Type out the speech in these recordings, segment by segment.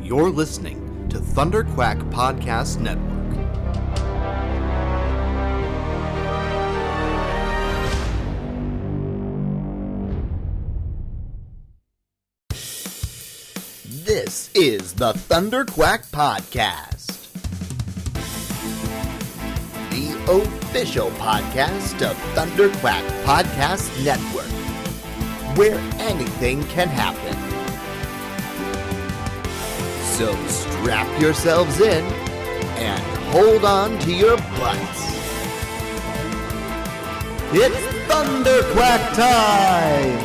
You're listening to Thunderquack Podcast Network. This is the Thunderquack Podcast, the official podcast of Thunderquack Podcast Network, where anything can happen. So strap yourselves in and hold on to your butts. It's Thunderquack time!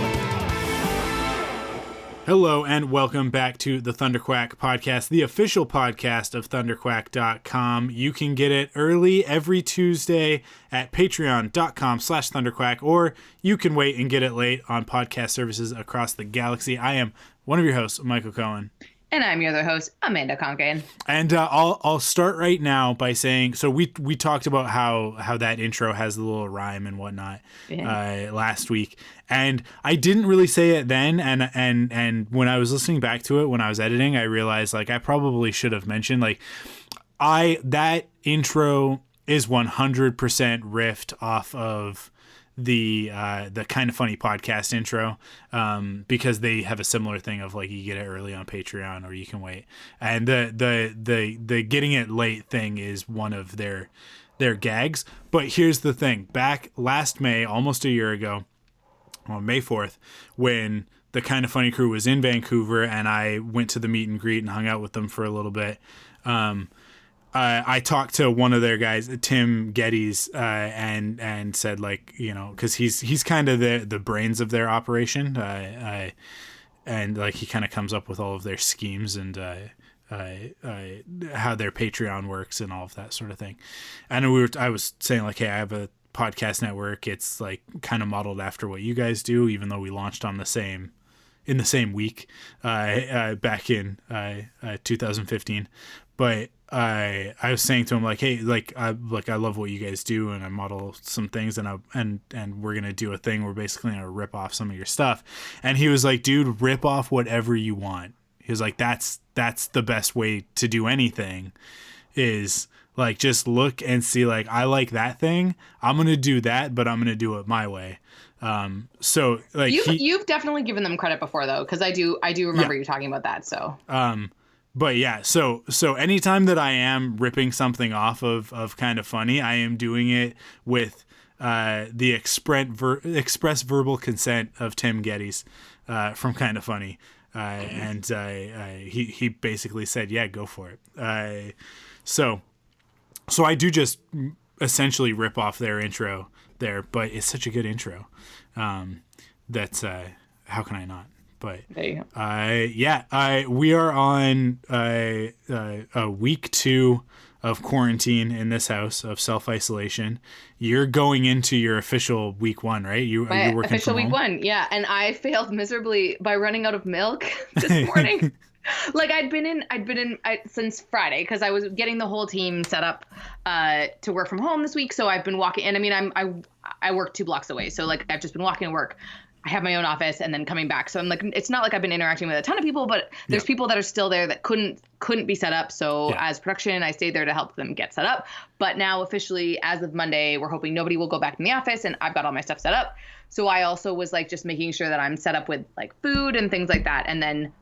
Hello and welcome back to the Thunderquack Podcast, the official podcast of thunderquack.com. You can get it early every Tuesday at patreon.com/thunderquack, or you can wait and get it late on podcast services across the galaxy. I am one of your hosts, Michael Cohen. And I'm your other host, Amanda Conkin. And I'll start right now by saying, so we talked about how that intro has the little rhyme and whatnot last week, and I didn't really say it then. And when I was listening back to it when I was editing, I realized like I probably should have mentioned that intro is 100% riffed off of the Kind of Funny podcast intro, because they have a similar thing of like you get it early on Patreon or you can wait, and the getting it late thing is one of their gags. But here's the thing: back last May, almost a year ago, on May 4th, when the Kind of Funny crew was in Vancouver and I went to the meet and greet and hung out with them for a little bit, I talked to one of their guys, Tim Geddes, and said, like, you know, because he's kind of the brains of their operation, and like he kind of comes up with all of their schemes and how their Patreon works and all of that sort of thing. And I was saying like, hey, I have a podcast network. It's like kind of modeled after what you guys do, even though we launched in the same week back in 2015, but. I was saying to him like, hey, I love what you guys do, and I model some things, and we're gonna do a thing. We're basically gonna rip off some of your stuff. And he was like, dude, rip off whatever you want. He was like, that's the best way to do anything, is like just look and see, like, I like that thing, I'm gonna do that, but I'm gonna do it my way. So like you've definitely given them credit before though, because I do remember you talking about that. So But yeah, so anytime that I am ripping something off of Kind of Funny, I am doing it with the express verbal consent of Tim Geddes from Kind of Funny, and he basically said, yeah, go for it. So I do just essentially rip off their intro there, but it's such a good intro that how can I not? But we are on week 2 of quarantine in this house of self-isolation. You're going into your official week 1, right? You're working official from week home? 1, yeah. And I failed miserably by running out of milk this morning. Like I'd been in since Friday, because I was getting the whole team set up to work from home this week. So I've been walking, and I mean I work 2 blocks away, so like I've just been walking to work. I have my own office and then coming back. So I'm like, it's not like I've been interacting with a ton of people, but there's people that are still there that couldn't be set up. So as production, I stayed there to help them get set up. But now officially, as of Monday, we're hoping nobody will go back in the office, and I've got all my stuff set up. So I also was like just making sure that I'm set up with like food and things like that. And then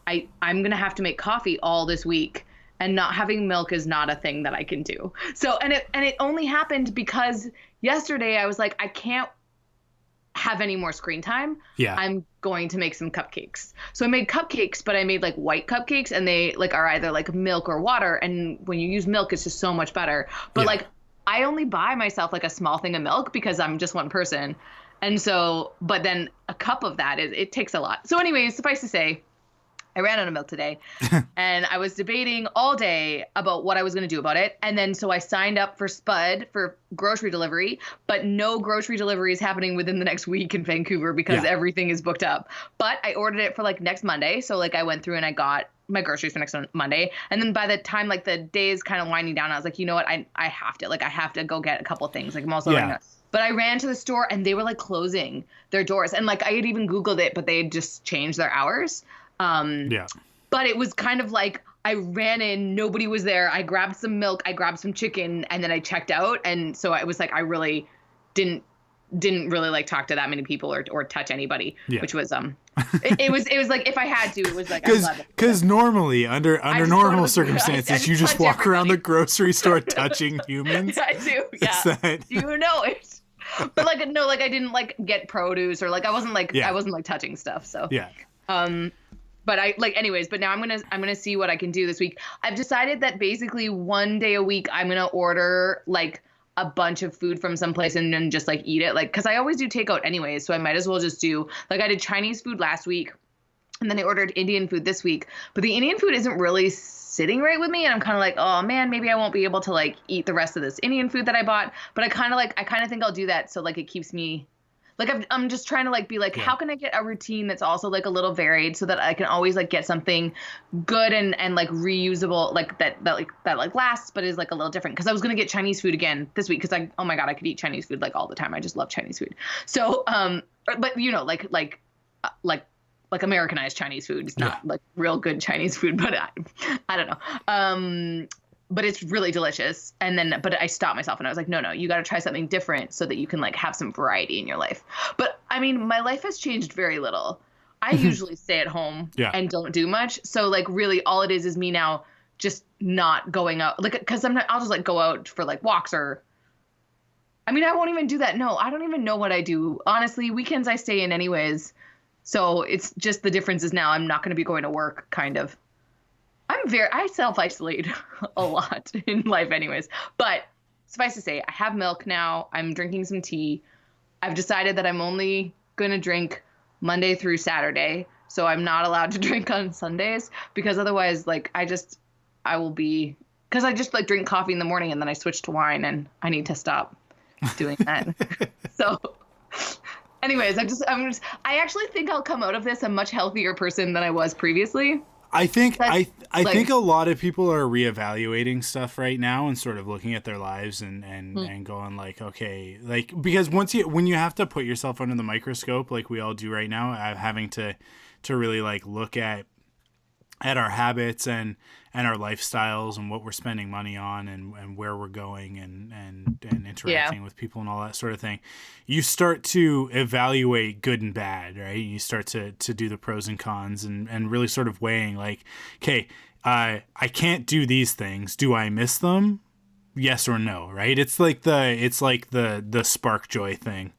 I'm going to have to make coffee all this week, and not having milk is not a thing that I can do. So, and it only happened because yesterday I was like, I can't have any more screen time. I'm going to make some cupcakes. So I made cupcakes, but I made like white cupcakes, and they like are either like milk or water, and when you use milk it's just so much better. But like I only buy myself like a small thing of milk because I'm just one person, and so but then a cup of that it takes a lot. So anyways, suffice to say, I ran out of milk today, and I was debating all day about what I was going to do about it. And then so I signed up for Spud for grocery delivery, but no grocery delivery is happening within the next week in Vancouver because everything is booked up. But I ordered it for like next Monday. So like I went through and I got my groceries for next Monday. And then by the time like the day is kind of winding down, I was like, you know what? I have to go get a couple things. Like I'm also but I ran to the store and they were like closing their doors. And like I had even Googled it, but they had just changed their hours. But it was kind of like I ran in, nobody was there. I grabbed some milk, I grabbed some chicken, and then I checked out. And so I was like, I really didn't really like talk to that many people or touch anybody, which was it was like if I had to, it was like because normally under normal circumstances you just walk around the grocery store touching humans. I do. Yeah. You know it. But like no, like I didn't like get produce or like I wasn't like touching stuff. So yeah. But I like anyways, but now I'm gonna see what I can do this week. I've decided that basically one day a week I'm gonna order like a bunch of food from someplace and then just like eat it. Like, cause I always do takeout anyways. So I might as well just do like I did Chinese food last week and then I ordered Indian food this week, but the Indian food isn't really sitting right with me. And I'm kind of like, oh man, maybe I won't be able to like eat the rest of this Indian food that I bought. But I kind of think I'll do that. So like it keeps me like, I'm just trying to like be like, how can I get a routine that's also like a little varied so that I can always like get something good and like reusable, like that lasts, but is like a little different. Cause I was going to get Chinese food again this week. Cause oh my God, I could eat Chinese food like all the time. I just love Chinese food. So, but you know, like Americanized Chinese food is not like real good Chinese food, but I don't know. But it's really delicious. But I stopped myself and I was like, no, you got to try something different so that you can like have some variety in your life. But I mean, my life has changed very little. I usually stay at home and don't do much. So like really all it is me now just not going out. Like, cause I'll just like go out for like walks or, I mean, I won't even do that. No, I don't even know what I do. Honestly, weekends I stay in anyways. So it's just the difference is now I'm not going to be going to work kind of. I self-isolate a lot in life anyways, but suffice to say, I have milk now. I'm drinking some tea. I've decided that I'm only going to drink Monday through Saturday. So I'm not allowed to drink on Sundays because otherwise like because I just like drink coffee in the morning and then I switch to wine and I need to stop doing that. So anyways, I actually think I'll come out of this a much healthier person than I was previously. I think I think a lot of people are reevaluating stuff right now and sort of looking at their lives and going like, okay, like because when you have to put yourself under the microscope like we all do right now, having to really like look at our habits and our lifestyles and what we're spending money on and where we're going and interacting with people and all that sort of thing, you start to evaluate good and bad, right? You start to do the pros and cons and really sort of weighing like, okay, I can't do these things. Do I miss them? Yes or no, right? It's like the spark joy thing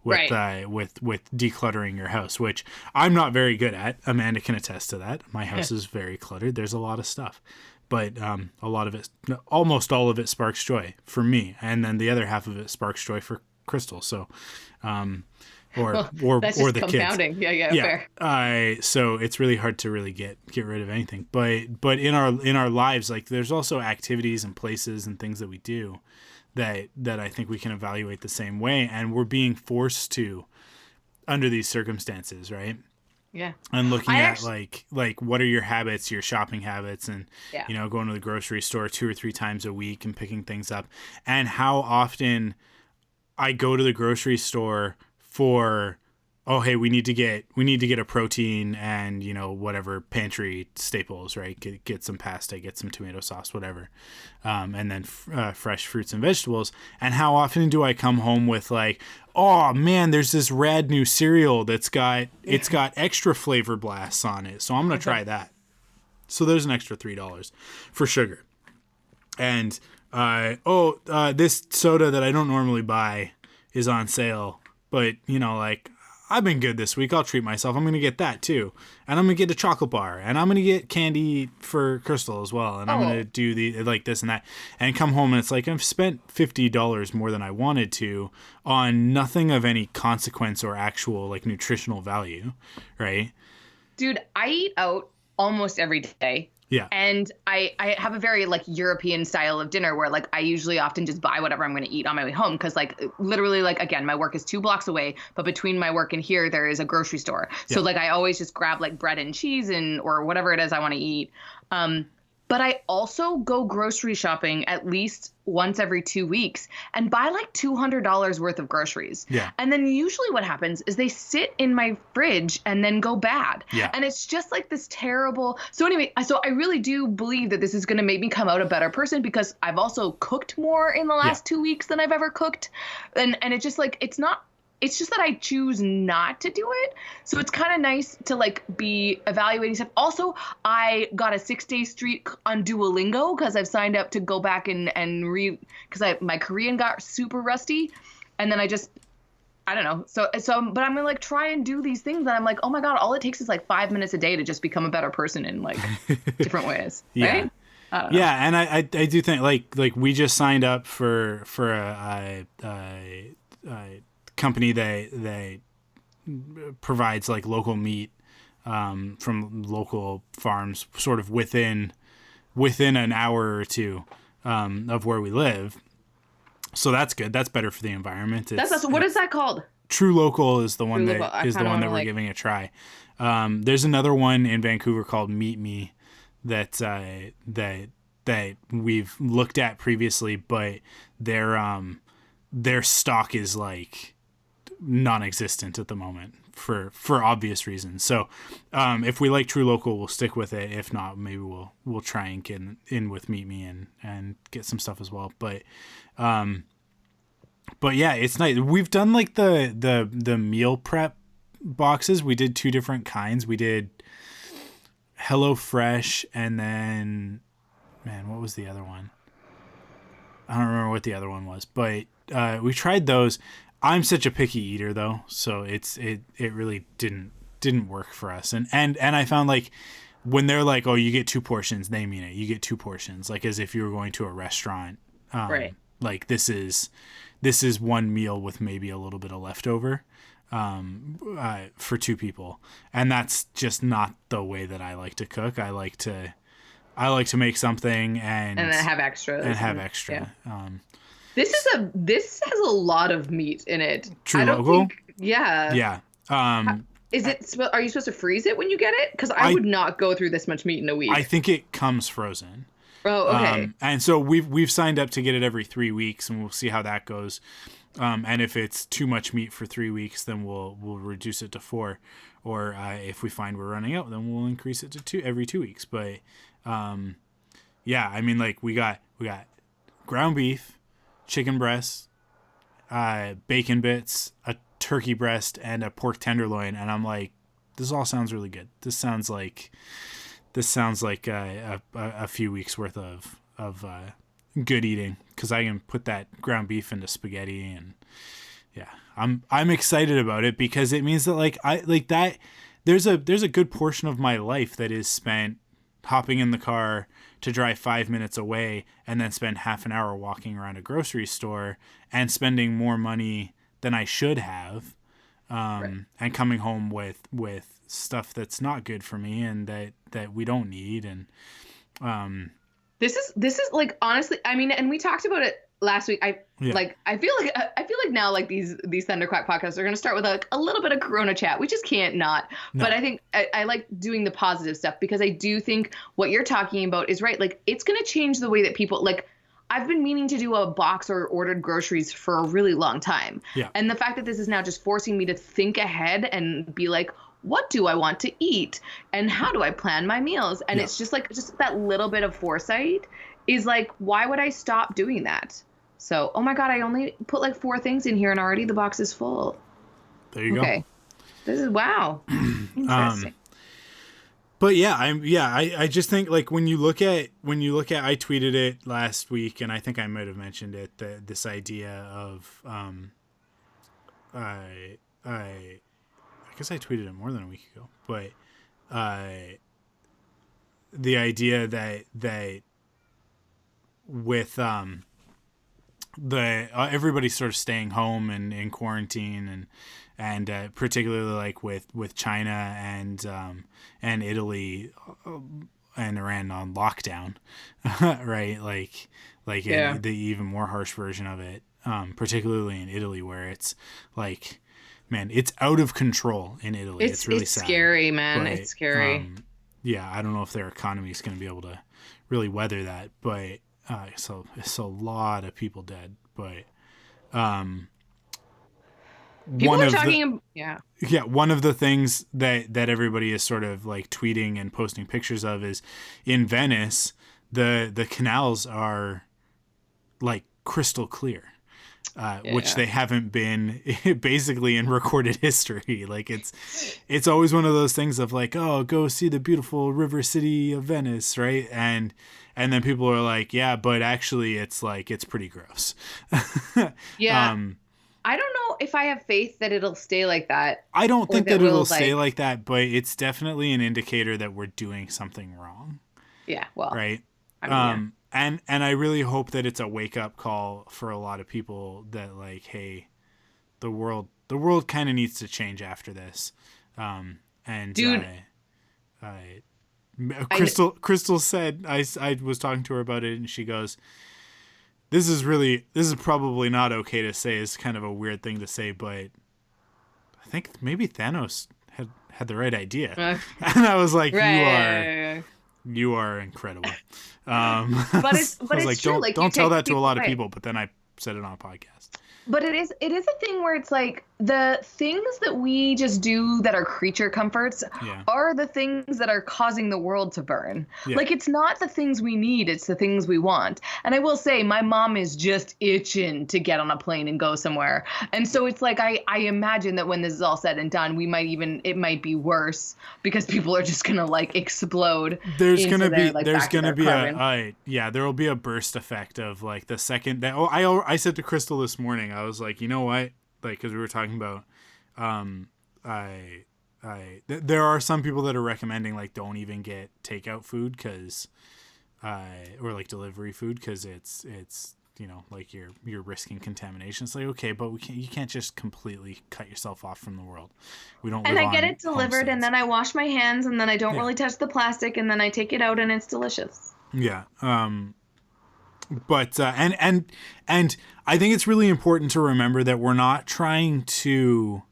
with decluttering your house, which I'm not very good at. Amanda can attest to that. My house is very cluttered. There's a lot of stuff, but a lot of it, almost all of it, sparks joy for me, and then the other half of it sparks joy for Crystal. So, or the compounding. Kids. Fair. So it's really hard to really get rid of anything, but in our lives, like there's also activities and places and things that we do that I think we can evaluate the same way, and we're being forced to under these circumstances, right? Yeah. And looking at like what are your habits, your shopping habits, and going to the grocery store 2 or 3 times a week and picking things up, and how often I go to the grocery store for, oh, hey, we need to get a protein and, whatever pantry staples, right? Get some pasta, get some tomato sauce, whatever. And then fresh fruits and vegetables. And how often do I come home with like, oh man, there's this rad new cereal it's got extra flavor blasts on it. So I'm going to try that. So there's an extra $3 for sugar. And, this soda that I don't normally buy is on sale, but I've been good this week. I'll treat myself. I'm going to get that too. And I'm going to get a chocolate bar. And I'm going to get candy for Crystal as well. And I'm going to do this and that. And come home and it's like I've spent $50 more than I wanted to on nothing of any consequence or actual like nutritional value. Right? Dude, I eat out almost every day. Yeah. And I have a very like European style of dinner where like I usually often just buy whatever I'm going to eat on my way home. Cause like literally like, again, my work is 2 blocks away, but between my work and here, there is a grocery store. So like I always just grab like bread and cheese or whatever it is I want to eat. But I also go grocery shopping at least once every 2 weeks and buy like $200 worth of groceries. Yeah. And then usually what happens is they sit in my fridge and then go bad. Yeah. And it's just like this terrible. So anyway, so I really do believe that this is going to make me come out a better person, because I've also cooked more in the last 2 weeks than I've ever cooked. And it's just like, it's just that I choose not to do it. So it's kind of nice to like be evaluating stuff. Also, I got a 6-day streak on Duolingo because I've signed up to go back and read, because my Korean got super rusty. And then I don't know. So, but I'm gonna like try and do these things that I'm like, oh my God, all it takes is like 5 minutes a day to just become a better person in like different ways. Yeah. Right? I don't know. Yeah. And I do think like we just signed up for a company that provides like local meat from local farms sort of within an hour or two of where we live. So that's good. That's better for the environment. That's awesome. What is that called? True Local is the one that we're like... giving a try. There's another one in Vancouver called Meet Me that we've looked at previously, but their stock is like non-existent at the moment for obvious reasons. So if we like True Local, we'll stick with it. If not, maybe we'll try and get in with Meet Me and get some stuff as well. But yeah, it's nice. We've done like the meal prep boxes. We did 2 different kinds. We did HelloFresh, and then, man, what was the other one? I don't remember what the other one was, but we tried those. I'm such a picky eater though, so it really didn't work for us. And I found like when they're like, oh, you get 2 portions, they mean it. You get 2 portions, like as if you were going to a restaurant. Right. Like this is one meal with maybe a little bit of leftover for 2 people, and that's just not the way that I like to cook. I like to make something and then have extras. Yeah. This has a lot of meat in it. True Local? Yeah. Yeah. Is it? Are you supposed to freeze it when you get it? Because I would not go through this much meat in a week. I think it comes frozen. Oh, okay. And so we've signed up to get it every 3 weeks, and we'll see how that goes. And if it's too much meat for 3 weeks, then we'll reduce it to 4. Or if we find we're running out, then we'll increase it to 2 every 2 weeks. But yeah, I mean, like we got ground beef, chicken breast, bacon bits, a turkey breast, and a pork tenderloin, and I'm like, this all sounds really good. This sounds like a few weeks worth of good eating, because I can put that ground beef into spaghetti, and yeah, I'm excited about it, because it means that like I like that there's a good portion of my life that is spent hopping in the car to drive 5 minutes away and then spend half an hour walking around a grocery store and spending more money than I should have, and coming home with stuff that's not good for me and that we don't need. And this is like, honestly, I mean, and we talked about it last week. I feel like now, like these Thunderquack podcasts are going to start with a little bit of Corona chat. We just can't not. No. But I think I like doing the positive stuff, because I do think what you're talking about is right. Like, it's going to change the way that people, like, I've been meaning to do a box or ordered groceries for a really long time. Yeah. And the fact that this is now just forcing me to think ahead and be like, what do I want to eat? And how do I plan my meals? And it's just like, just that little bit of foresight is like, why would I stop doing that? So, oh my God, I only put like 4 things in here and already the box is full. There you go. Okay. This is, wow. Interesting. But yeah, I just think like when you look at I tweeted it last week, and I think I might have mentioned it, that this idea of I guess I tweeted it more than a week ago, but the idea that with everybody's sort of staying home and in quarantine, and particularly like with China and Italy and Iran on lockdown, right? Like the even more harsh version of it, particularly in Italy, where it's like, man, it's out of control in Italy. It's really sad. Scary, man. But, it's scary. yeah, I don't know if their economy is going to be able to really weather that, but so it's a lot of people dead. But People one are of talking. one of the things that everybody is sort of like tweeting and posting pictures of is in Venice, the canals are like crystal clear. Which they haven't been basically in recorded history. Like it's always one of those things of like, oh, go see the beautiful river city of Venice, right? And then people are like, yeah, but actually it's pretty gross. Yeah. I don't know if I have faith that it'll stay like that. I don't think that it'll stay like that, but it's definitely an indicator that we're doing something wrong. Yeah, well. Right? I mean, And I really hope that it's a wake up call for a lot of people that like, hey, the world kind of needs to change after this. And dude, Crystal said, I was talking to her about it, and she goes, this is probably not okay to say. It's kind of a weird thing to say, but I think maybe Thanos had the right idea. And I was like, you are incredible. But it's like, true. Don't tell that to a lot of people. But then I said it on a podcast. But it is a thing where it's like the things that we just do that are creature comforts are the things that are causing the world to burn. Yeah. Like, it's not the things we need, it's the things we want. And I will say, my mom is just itching to get on a plane and go somewhere. And so it's like, I imagine that when this is all said and done, it might be worse because people are just going to like explode. There's going to be there will be a burst effect of like the second that, I said to Crystal this morning, I was like, you know what? Like, because we were talking about, there are some people that are recommending like don't even get takeout food or like delivery food because it's like you're risking contamination. It's like, okay, but you can't just completely cut yourself off from the world. We don't. And I get it delivered, and then I wash my hands, and then I don't really touch the plastic, and then I take it out, and it's delicious. Yeah. But and I think it's really important to remember that we're not trying to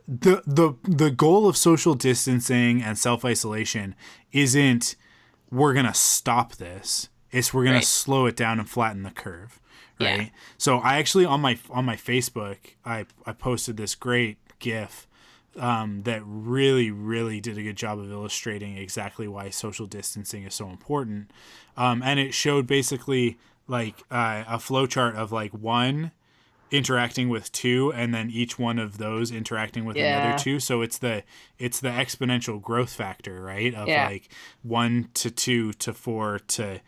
the goal of social distancing and self-isolation isn't we're going to stop this. It's we're going to slow it down and flatten the curve, right? Yeah. So I actually on my Facebook I posted this great GIF that really, really did a good job of illustrating exactly why social distancing is so important. And it showed basically like a flow chart of like one interacting with two, and then each one of those interacting with another two. So it's the exponential growth factor, right? Of like 1 to 2 to 4 to,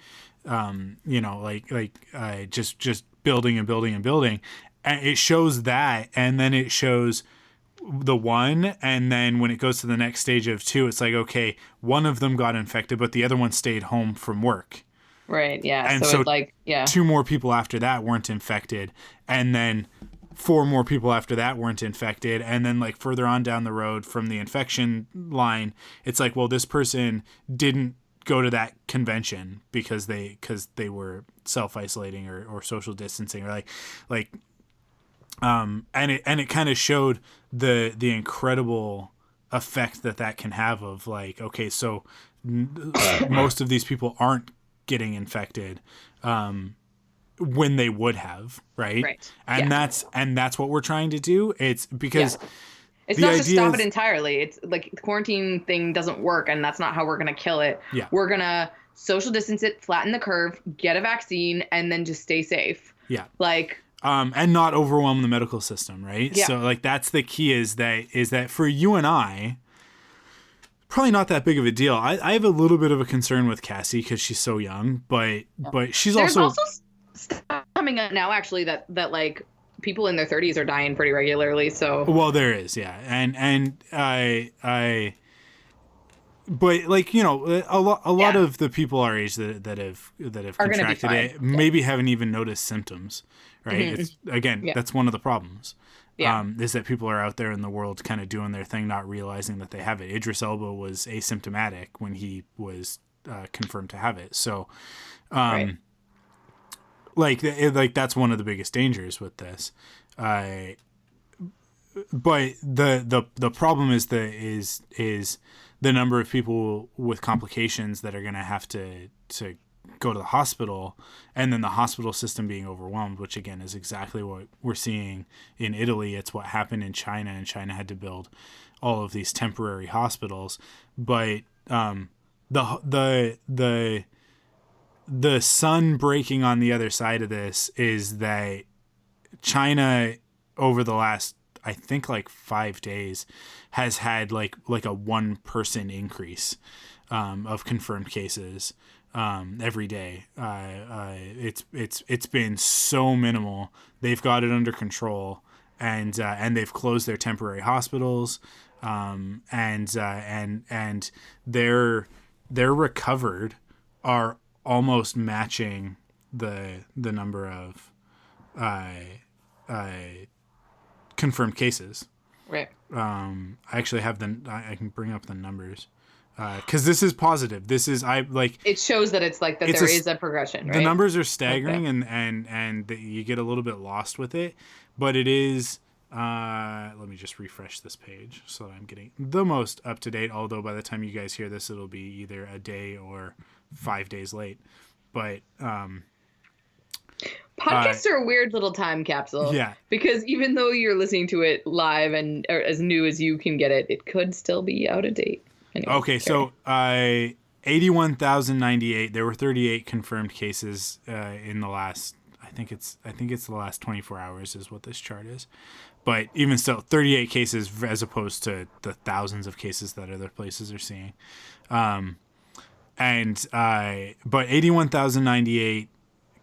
just building and building and building. And it shows that, and then it shows the one, and then when it goes to the next stage of 2, it's like, okay, one of them got infected, but the other one stayed home from work. Right. Yeah. And so it's like, 2 more people after that weren't infected, and then 4 more people after that weren't infected, and then like further on down the road from the infection line, it's like, well, this person didn't go to that convention because they were self-isolating or social distancing, or and it kind of showed the incredible effect that can have of like, okay, so most of these people aren't getting infected when they would have, right? And that's what we're trying to do. It's because it's not to stop it entirely. It's like the quarantine thing doesn't work, and that's not how we're going to kill it. We're going to social distance it, flatten the curve, get a vaccine, and then just stay safe. And not overwhelm the medical system, right? So like that's the key is that for you and I, probably not that big of a deal. I have a little bit of a concern with Cassie because she's so young, but she's There's also stuff coming up now actually that like people in their 30s are dying pretty regularly. So well, there is, and I. But like, a lot of the people our age that have contracted it maybe haven't even noticed symptoms, right? Mm-hmm. It's again, that's one of the problems. Is that people are out there in the world kind of doing their thing, not realizing that they have it. Idris Elba was asymptomatic when he was confirmed to have it. So, like that's one of the biggest dangers with this. but the problem is the number of people with complications that are going to have to go to the hospital, and then the hospital system being overwhelmed, which again is exactly what we're seeing in Italy. It's what happened in China, and China had to build all of these temporary hospitals. But the sun breaking on the other side of this is that China, over the last, I think, like 5 days, has had like a 1% increase of confirmed cases every day. It's been so minimal. They've got it under control, and they've closed their temporary hospitals, and their recovered are almost matching the number of confirmed cases. Right. I actually have I can bring up the numbers. Because this is positive. This is It shows that it's like that there is a progression. Right? The numbers are staggering, okay. and you get a little bit lost with it, but it is. Let me just refresh this page so that I'm getting the most up to date. Although by the time you guys hear this, it'll be either a day or 5 days late. But podcasts are a weird little time capsule. Yeah. Because even though you're listening to it live and or as new as you can get it, it could still be out of date. Anyway, okay, so 81,098. There were 38 confirmed cases in the last. I think it's the last 24 hours is what this chart is, but even still, 38 cases as opposed to the thousands of cases that other places are seeing, but 81,098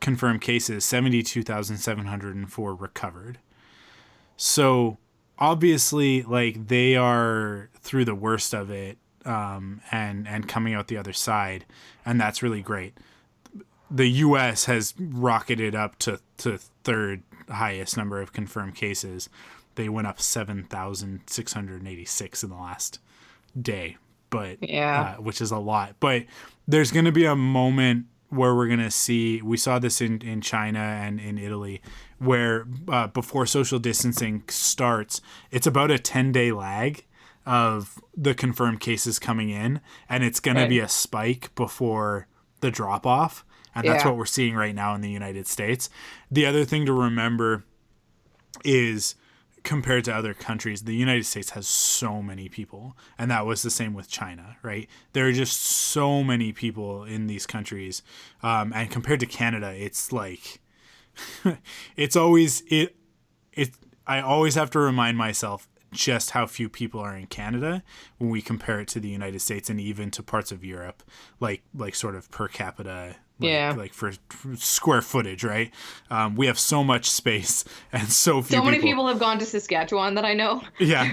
confirmed cases, 72,704 recovered. So obviously, like, they are through the worst of it. And coming out the other side, and that's really great. The U.S. has rocketed up to third highest number of confirmed cases. They went up 7,686 in the last day, but which is a lot. But there's going to be a moment where we're going to see. We saw this in China and in Italy, where before social distancing starts, it's about a 10-day lag of the confirmed cases coming in, and it's going to be a spike before the drop off. And that's what we're seeing right now in the United States. The other thing to remember is, compared to other countries, the United States has so many people, and that was the same with China, right? There are just so many people in these countries. And compared to Canada, it's like, it's always, I always have to remind myself just how few people are in Canada when we compare it to the United States and even to parts of Europe, like sort of per capita, like for square footage, right? We have so much space and so few so many people have gone to Saskatchewan that I know. Yeah.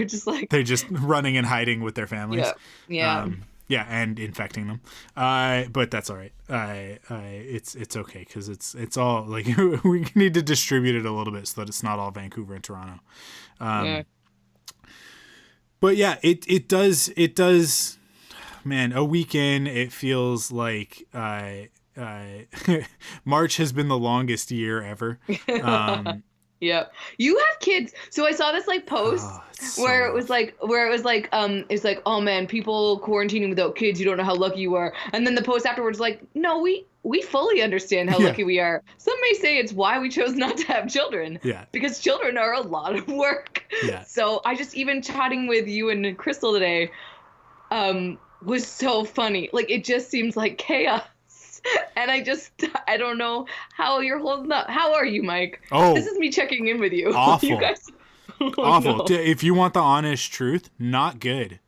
They're just running and hiding with their families. Yeah. And infecting them. But that's all right. It's okay, because it's all like we need to distribute it a little bit so that it's not all Vancouver and Toronto. But yeah, it does, man, a week in, it feels like March has been the longest year ever. Yeah. You have kids. So I saw this like post where it was like, it's like, oh man, people quarantining without kids, you don't know how lucky you are. And then the post afterwards, like, no, we fully understand how lucky we are. Some may say it's why we chose not to have children. Yeah. Because children are a lot of work. Yeah. So I just, even chatting with you and Crystal today, was so funny. Like, it just seems like chaos. And I don't know how you're holding up. How are you, Mike? Oh, this is me checking in with you. Awful. You guys, awful. No. If you want the honest truth, not good.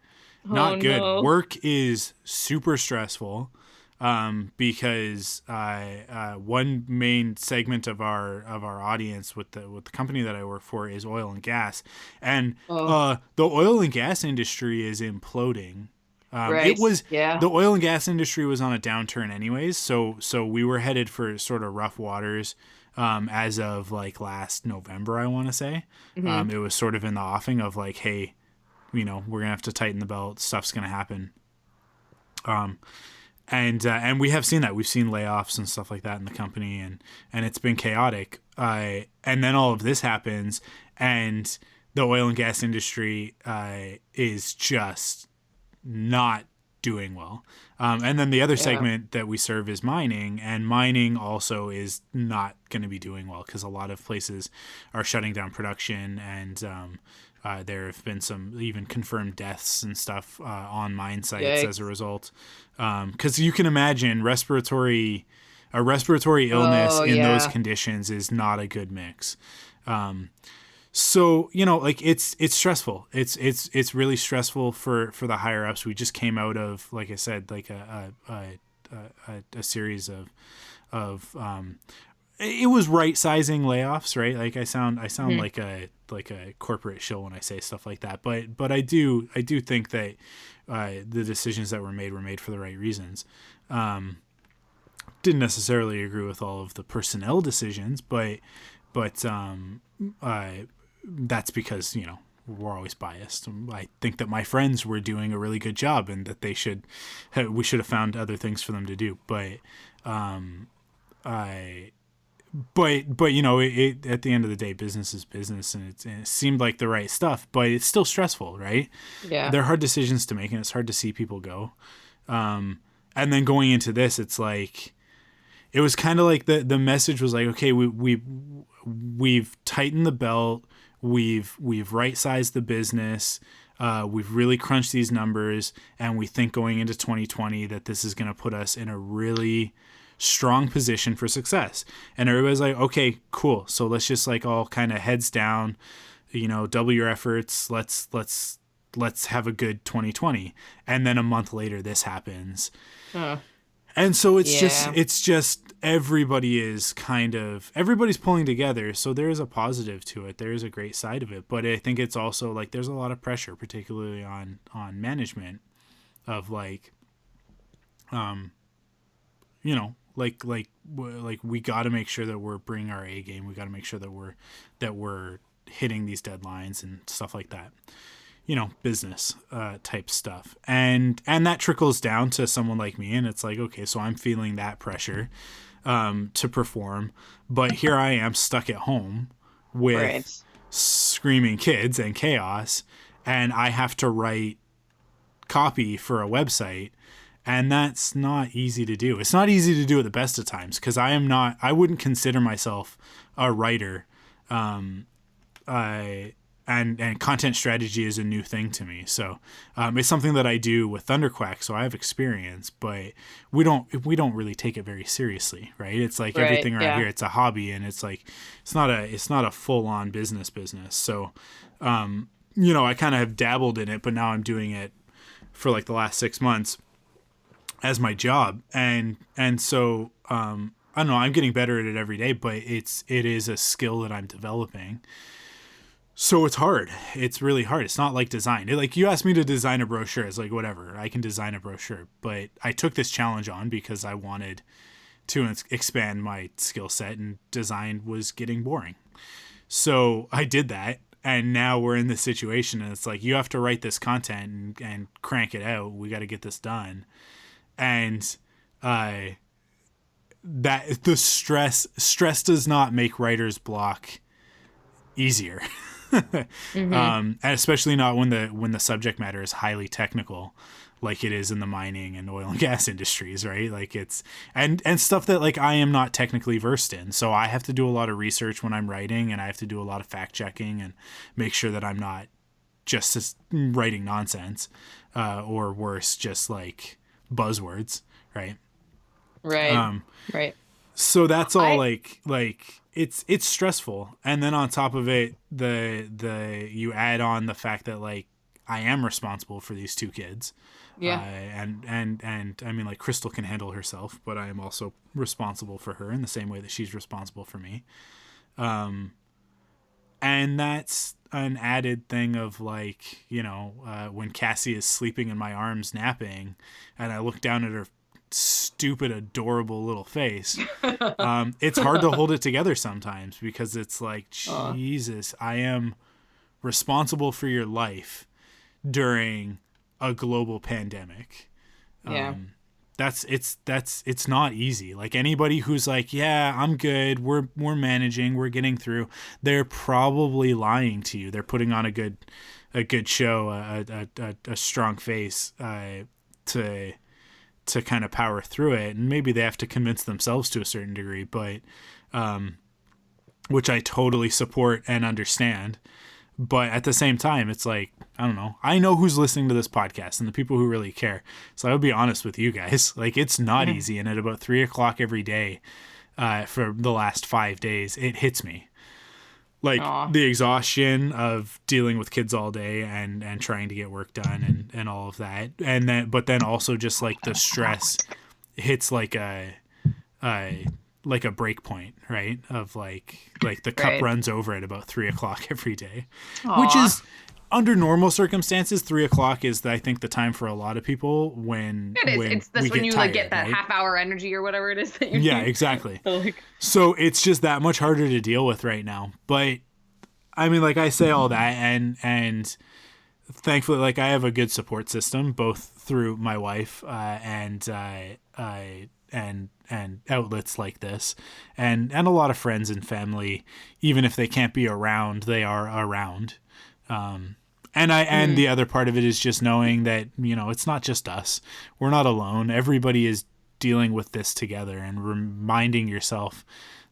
Not good. No. Work is super stressful. Because one main segment of our audience with the company that I work for is oil and gas, and the oil and gas industry is imploding. Right. The oil and gas industry was on a downturn anyways, so we were headed for sort of rough waters as of like last November, I want to say. Mm-hmm. It was sort of in the offing of like, hey, we're gonna have to tighten the belt, stuff's gonna happen. And we have seen that. We've seen layoffs and stuff like that in the company, and it's been chaotic. And then all of this happens, and the oil and gas industry is just not doing well. And then the other segment that we serve is mining, and mining also is not going to be doing well because a lot of places are shutting down production, and there have been some even confirmed deaths and stuff on mine sites as a result. Because you can imagine a respiratory illness in those conditions is not a good mix. So, like it's stressful. It's really stressful for the higher ups. We just came out of, like I said, like a series of it was right sizing layoffs, right? Like I sound like a corporate shill when I say stuff like that. But I do think that the decisions that were made for the right reasons. Didn't necessarily agree with all of the personnel decisions, but that's because, we're always biased. I think that my friends were doing a really good job and that we should have found other things for them to do. But at the end of the day, business is business, and it seemed like the right stuff, but it's still stressful, right? Yeah. They're hard decisions to make, and it's hard to see people go. And then going into this, it's like, it was kind of like the message was like, okay, we've tightened the belt. We've right-sized the business. We've really crunched these numbers, and we think going into 2020 that this is going to put us in a really strong position for success. And everybody's like, okay, cool. So let's just like all kind of heads down, double your efforts. Let's have a good 2020. And then a month later, this happens. And so it's just everybody's pulling together. So there is a positive to it. There is a great side of it. But I think it's also like there's a lot of pressure, particularly on management of like, we got to make sure that we're bringing our A game. We got to make sure that we're hitting these deadlines and stuff like that. Business type stuff. And that trickles down to someone like me, and it's like, okay, so I'm feeling that pressure to perform, but here I am stuck at home with screaming kids and chaos, and I have to write copy for a website, and that's not easy to do. It's not easy to do at the best of times, because I wouldn't consider myself a writer. And content strategy is a new thing to me. So it's something that I do with Thunderquack, so I have experience, but we don't really take it very seriously, right? It's like everything around here, it's a hobby, and it's like it's not a full-on business. So I kind of have dabbled in it, but now I'm doing it for like the last 6 months as my job, and so I don't know, I'm getting better at it every day, but it is a skill that I'm developing. So it's hard. It's really hard. It's not like design. Like you asked me to design a brochure. It's like, whatever, I can design a brochure. But I took this challenge on because I wanted to expand my skill set, and design was getting boring. So I did that. And now we're in this situation, and it's like, you have to write this content and crank it out. We got to get this done. And that the stress does not make writer's block easier. And especially not when the subject matter is highly technical, like it is in the mining and oil and gas industries, right? Like it's and stuff that like I am not technically versed in, so I have to do a lot of research when I'm writing, and I have to do a lot of fact checking and make sure that I'm not just writing nonsense, or worse, just like buzzwords, right? Right. So that's all like it's stressful. And then on top of it, you add on the fact that like I am responsible for these 2 kids. And I mean, like, Crystal can handle herself, but I am also responsible for her in the same way that she's responsible for me. And that's an added thing of like, when Cassie is sleeping in my arms napping and I look down at her stupid, adorable little face, it's hard to hold it together sometimes, because it's like, Jesus, I am responsible for your life during a global pandemic. it's not easy. Like anybody who's like, yeah, I'm good, we're managing, we're getting through, they're probably lying to you. They're putting on a good show, a strong face to kind of power through it, and maybe they have to convince themselves to a certain degree, but which I totally support and understand. But at the same time, it's like, I don't know. I know who's listening to this podcast and the people who really care. So I would be honest with you guys. Like, it's not easy. And at about 3:00 every day for the last 5 days, it hits me. Like, the exhaustion of dealing with kids all day and trying to get work done and all of that. But then also just like the stress hits like a break point, right? Of like the cup runs over at about 3:00 every day, which is under normal circumstances, 3:00 is I think the time for a lot of people when it is. That's when you tired, like get that right? half-hour energy or whatever it is that you Yeah, need. exactly. So, So it's just that much harder to deal with right now. But I mean, like I say all that and thankfully, like I have a good support system, both through my wife and outlets like this, and a lot of friends and family. Even if they can't be around, they are around. And the other part of it is just knowing that, you know, it's not just us. We're not alone. Everybody is dealing with this together, and reminding yourself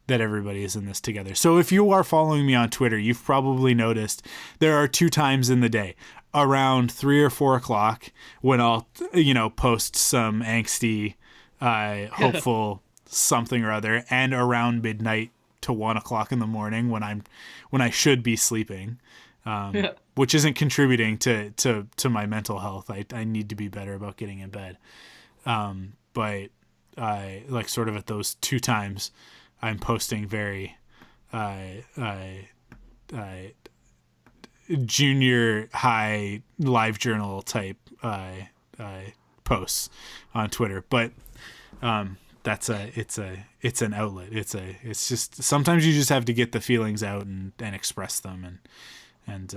that everybody is in this together. So if you are following me on Twitter, you've probably noticed there are 2 times in the day, around 3 or 4 o'clock, when I'll, you know, post some angsty, hopeful something or other, and around midnight to 1 o'clock in the morning when I should be sleeping. Which isn't contributing to my mental health. I need to be better about getting in bed. But like sort of at those 2 times, I'm posting very junior high live journal type posts on Twitter. But it's an outlet. It's just sometimes you just have to get the feelings out and express them and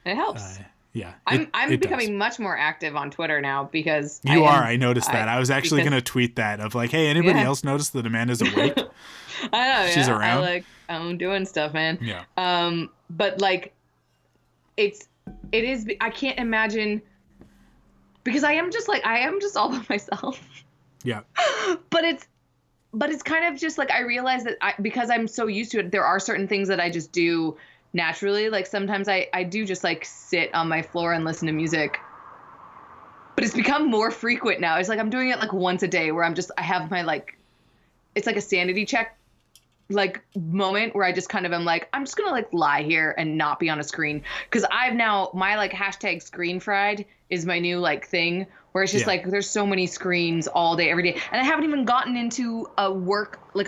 it helps. Yeah, I'm it becoming does. much more active on Twitter now because I noticed that. I was actually going to tweet that of like, hey, anybody else notice that Amanda's awake? I know. She's around. I'm doing stuff, man. Yeah. But like, it is. I can't imagine because I am just all by myself. Yeah. But it's kind of just like I realize that because I'm so used to it, there are certain things that I just do naturally. Like sometimes I do just like sit on my floor and listen to music, but it's become more frequent now. It's like I'm doing it like once a day where I have my like, it's like a sanity check like moment where I just kind of am like, I'm just gonna like lie here and not be on a screen, because I've now my like hashtag screen fried is my new like thing where it's just like there's so many screens all day every day, and I haven't even gotten into a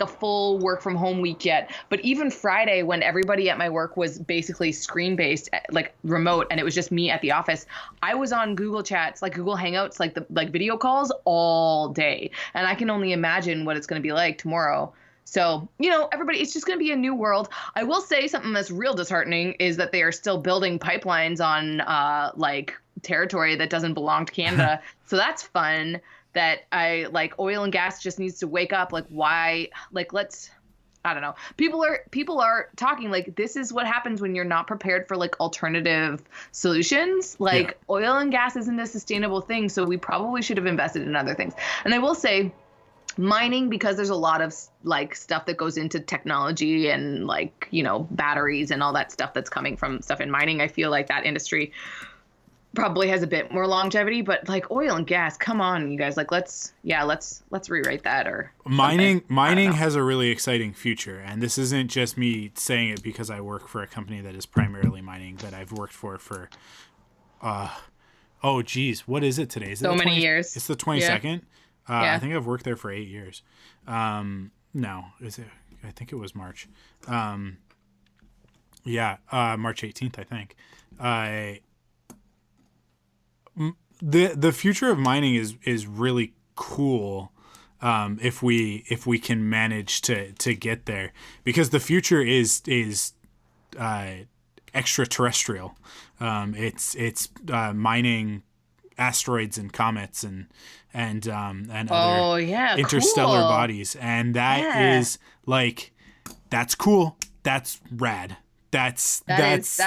full work from home week yet. But even Friday, when everybody at my work was basically screen based, like remote, and it was just me at the office, I was on Google Chats, like Google Hangouts, like the video calls all day, and I can only imagine what it's going to be like tomorrow. So, you know, everybody, it's just going to be a new world. I will say something that's real disheartening is that they are still building pipelines on like territory that doesn't belong to Canada. So that's fun that oil and gas just needs to wake up. Like why, like, I don't know. People are talking like this is what happens when you're not prepared for like alternative solutions. Like oil and gas isn't a sustainable thing. So we probably should have invested in other things. And I will say, mining, because there's a lot of like stuff that goes into technology and like, you know, batteries and all that stuff that's coming from stuff in mining. I feel like that industry probably has a bit more longevity, but like oil and gas, come on, you guys, like let's rewrite that. Or mining has a really exciting future, and this isn't just me saying it because I work for a company that is primarily mining, that I've worked for oh geez, what is it today? Is it so many years? It's the 22nd. Yeah. I think I've worked there for 8 years. No, is it? I think it was March. March 18th, I think. The future of mining is really cool. If we can manage to get there, because the future is extraterrestrial. It's mining asteroids and comets and Oh, other yeah, interstellar cool. bodies, and that is like, that's cool. That's rad. That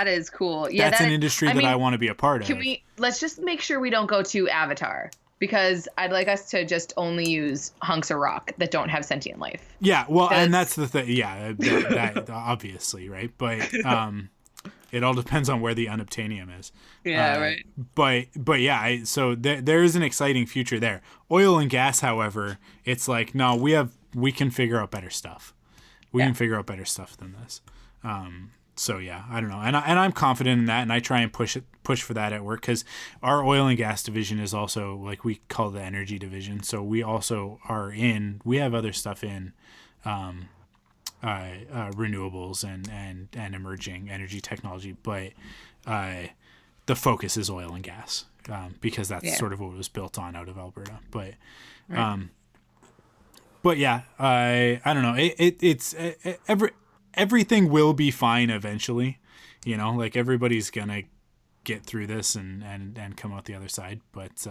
is cool. Yeah, that's an industry that I want to be a part of. Let's just make sure we don't go to Avatar, because I'd like us to just only use hunks of rock that don't have sentient life. Yeah, well, and that's the thing. Yeah, that obviously, right? But it all depends on where the unobtainium is. Yeah, right. But yeah, so there is an exciting future there. Oil and gas, however, it's like, no, we can figure out better stuff. We can figure out better stuff than this. So yeah, I don't know, and I'm confident in that, and I try and push for that at work, because our oil and gas division is also, like, we call the energy division. So we also we have other stuff in renewables and emerging energy technology, but the focus is oil and gas, because that's sort of what was built on out of Alberta. But but yeah, I don't know. It's everything will be fine eventually, like, everybody's gonna get through this and come out the other side. But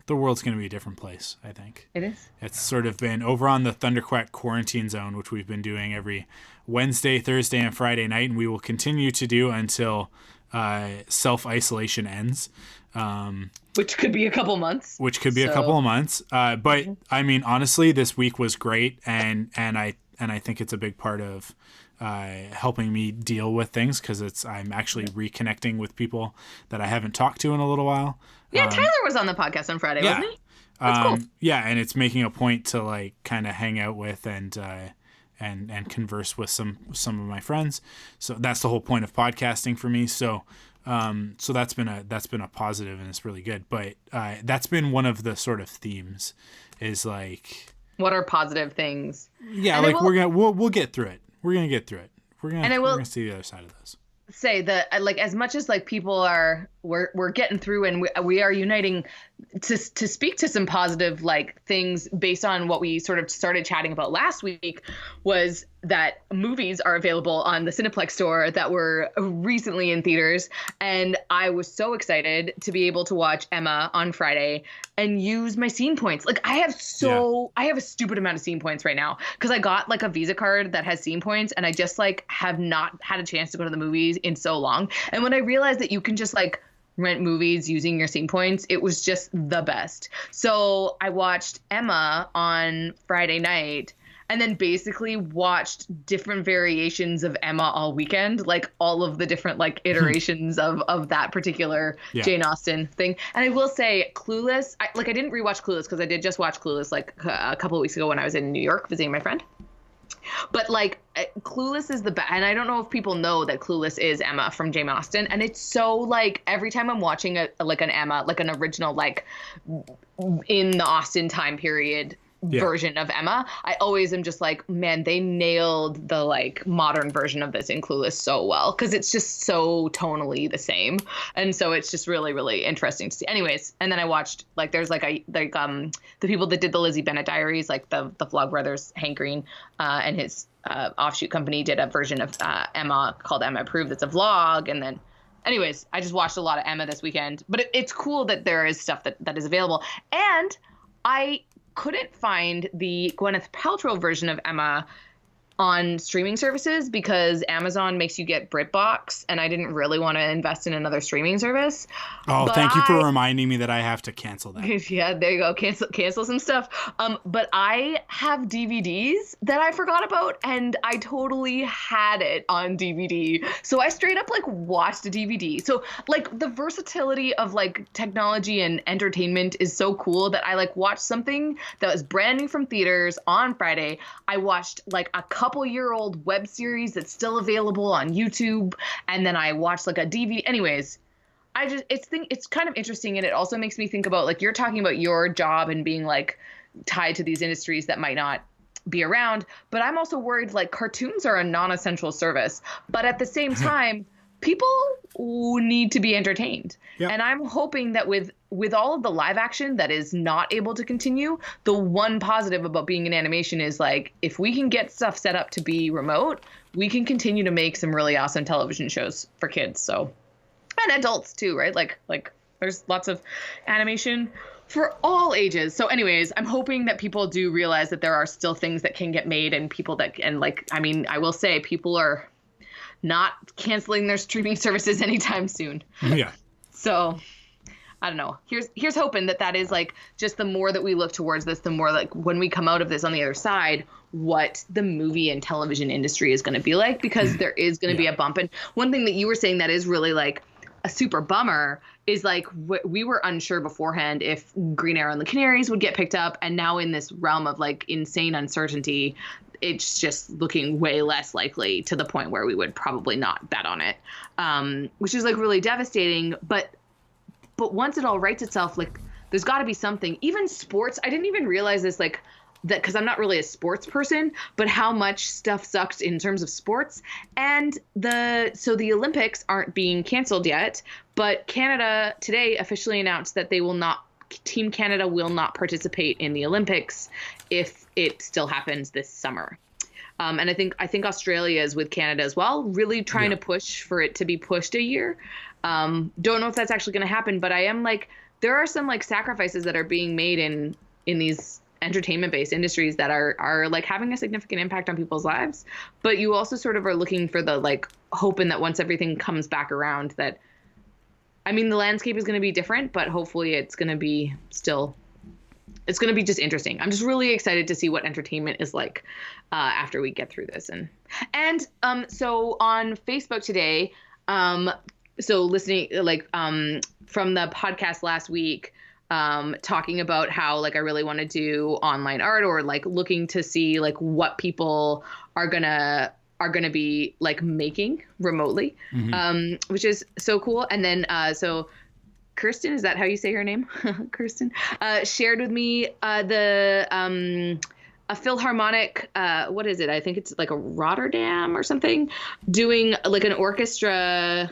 the world's going to be a different place, I think. It is. It's sort of been over on the Thunderquack quarantine zone, which we've been doing every Wednesday, Thursday, and Friday night, and we will continue to do until self-isolation ends. Which could be a couple months. But I mean, honestly, this week was great, and I think it's a big part of helping me deal with things, because I'm actually reconnecting with people that I haven't talked to in a little while. Yeah, Tyler was on the podcast on Friday, wasn't he? That's cool. Yeah, and it's making a point to, like, kind of hang out with and converse with some of my friends. So that's the whole point of podcasting for me. So that's been a positive, and it's really good. But that's been one of the sort of themes, is like, what are positive things? Yeah, and like, we'll get through it. We're gonna get through it. We're gonna see the other side of this. Say that, like, as much as, like, people we're getting through, and we are uniting to speak to some positive, like, things based on what we sort of started chatting about last week, was that movies are available on the Cineplex store that were recently in theaters. And I was so excited to be able to watch Emma on Friday and use my scene points. Like, I have a stupid amount of scene points right now, because I got, like, a Visa card that has scene points, and I just, like, have not had a chance to go to the movies in so long. And when I realized that you can just, like, rent movies using your scene points, it was just the best. So I watched Emma on Friday night, and then basically watched different variations of Emma all weekend, like, all of the different, like, iterations of that particular Jane Austen thing. And I will say, Clueless, I didn't rewatch Clueless, because I did just watch Clueless, like, a couple of weeks ago when I was in New York visiting my friend. But, like, Clueless is the best. And I don't know if people know that Clueless is Emma from Jane Austen. And it's so, like, every time I'm watching an Emma, like, an original, like, in the Austen time period version of Emma, I always am just like, man, they nailed the, like, modern version of this in Clueless so well, because it's just so tonally the same. And so it's just really, really interesting to see. Anyways, and then I watched, like, there's the people that did the Lizzie Bennet Diaries, like the Vlogbrothers, Hank Green and his offshoot company did a version of Emma called Emma Approved. That's a vlog. And then anyways, I just watched a lot of Emma this weekend, but it's cool that there is stuff that is available. And I couldn't find the Gwyneth Paltrow version of Emma on streaming services, because Amazon makes you get BritBox, and I didn't really want to invest in another streaming service. Oh, but thank you for reminding me that I have to cancel that. Yeah, there you go. Cancel some stuff. But I have DVDs that I forgot about, and I totally had it on DVD. So I straight up, like, watched a DVD. So, like, the versatility of, like, technology and entertainment is so cool that I, like, watched something that was brand new from theaters on Friday. I watched, like, a couple-year-old web series that's still available on YouTube, and then I watched, like, a DVD. Anyways, it's kind of interesting, and it also makes me think about, like, you're talking about your job and being, like, tied to these industries that might not be around, but I'm also worried, like, cartoons are a non-essential service, but at the same time, people need to be entertained. Yep. And I'm hoping that with all of the live action that is not able to continue, the one positive about being in animation is, like, if we can get stuff set up to be remote, we can continue to make some really awesome television shows for kids. So, and adults too, right? Like There's lots of animation for all ages. So anyways, I'm hoping that people do realize that there are still things that can get made, and people that, and like, I mean, I will say people are not canceling their streaming services anytime soon. Yeah. So I don't know. Here's hoping that is like, just the more that we look towards this, the more like when we come out of this on the other side, what the movie and television industry is going to be like, because there is going to be a bump. And one thing that you were saying that is really like a super bummer is like we were unsure beforehand if Green Arrow and the Canaries would get picked up. And now in this realm of like insane uncertainty, it's just looking way less likely, to the point where we would probably not bet on it, which is like really devastating. But once it all rights itself, like there's got to be something. Even sports, I didn't even realize this, like that, because I'm not really a sports person, but how much stuff sucked in terms of sports. And the Olympics aren't being canceled yet, but Canada today officially announced that Team Canada will not participate in the Olympics if it still happens this summer. And I think Australia is with Canada as well, really trying to push for it to be pushed a year. Don't know if that's actually going to happen, but I am like, there are some like sacrifices that are being made in these entertainment-based industries that are like having a significant impact on people's lives. But you also sort of are looking for the like hoping that once everything comes back around, that, I mean, the landscape is going to be different, but hopefully it's going to be it's going to be just interesting. I'm just really excited to see what entertainment is like after we get through this. And so on Facebook today, so listening, like, from the podcast last week, talking about how, like, I really want to do online art, or like looking to see like what people are gonna be like making remotely, which is so cool. And then, so Kirsten, is that how you say her name? Kirsten, shared with me, a Philharmonic, what is it? I think it's like a Rotterdam or something, doing like an orchestral,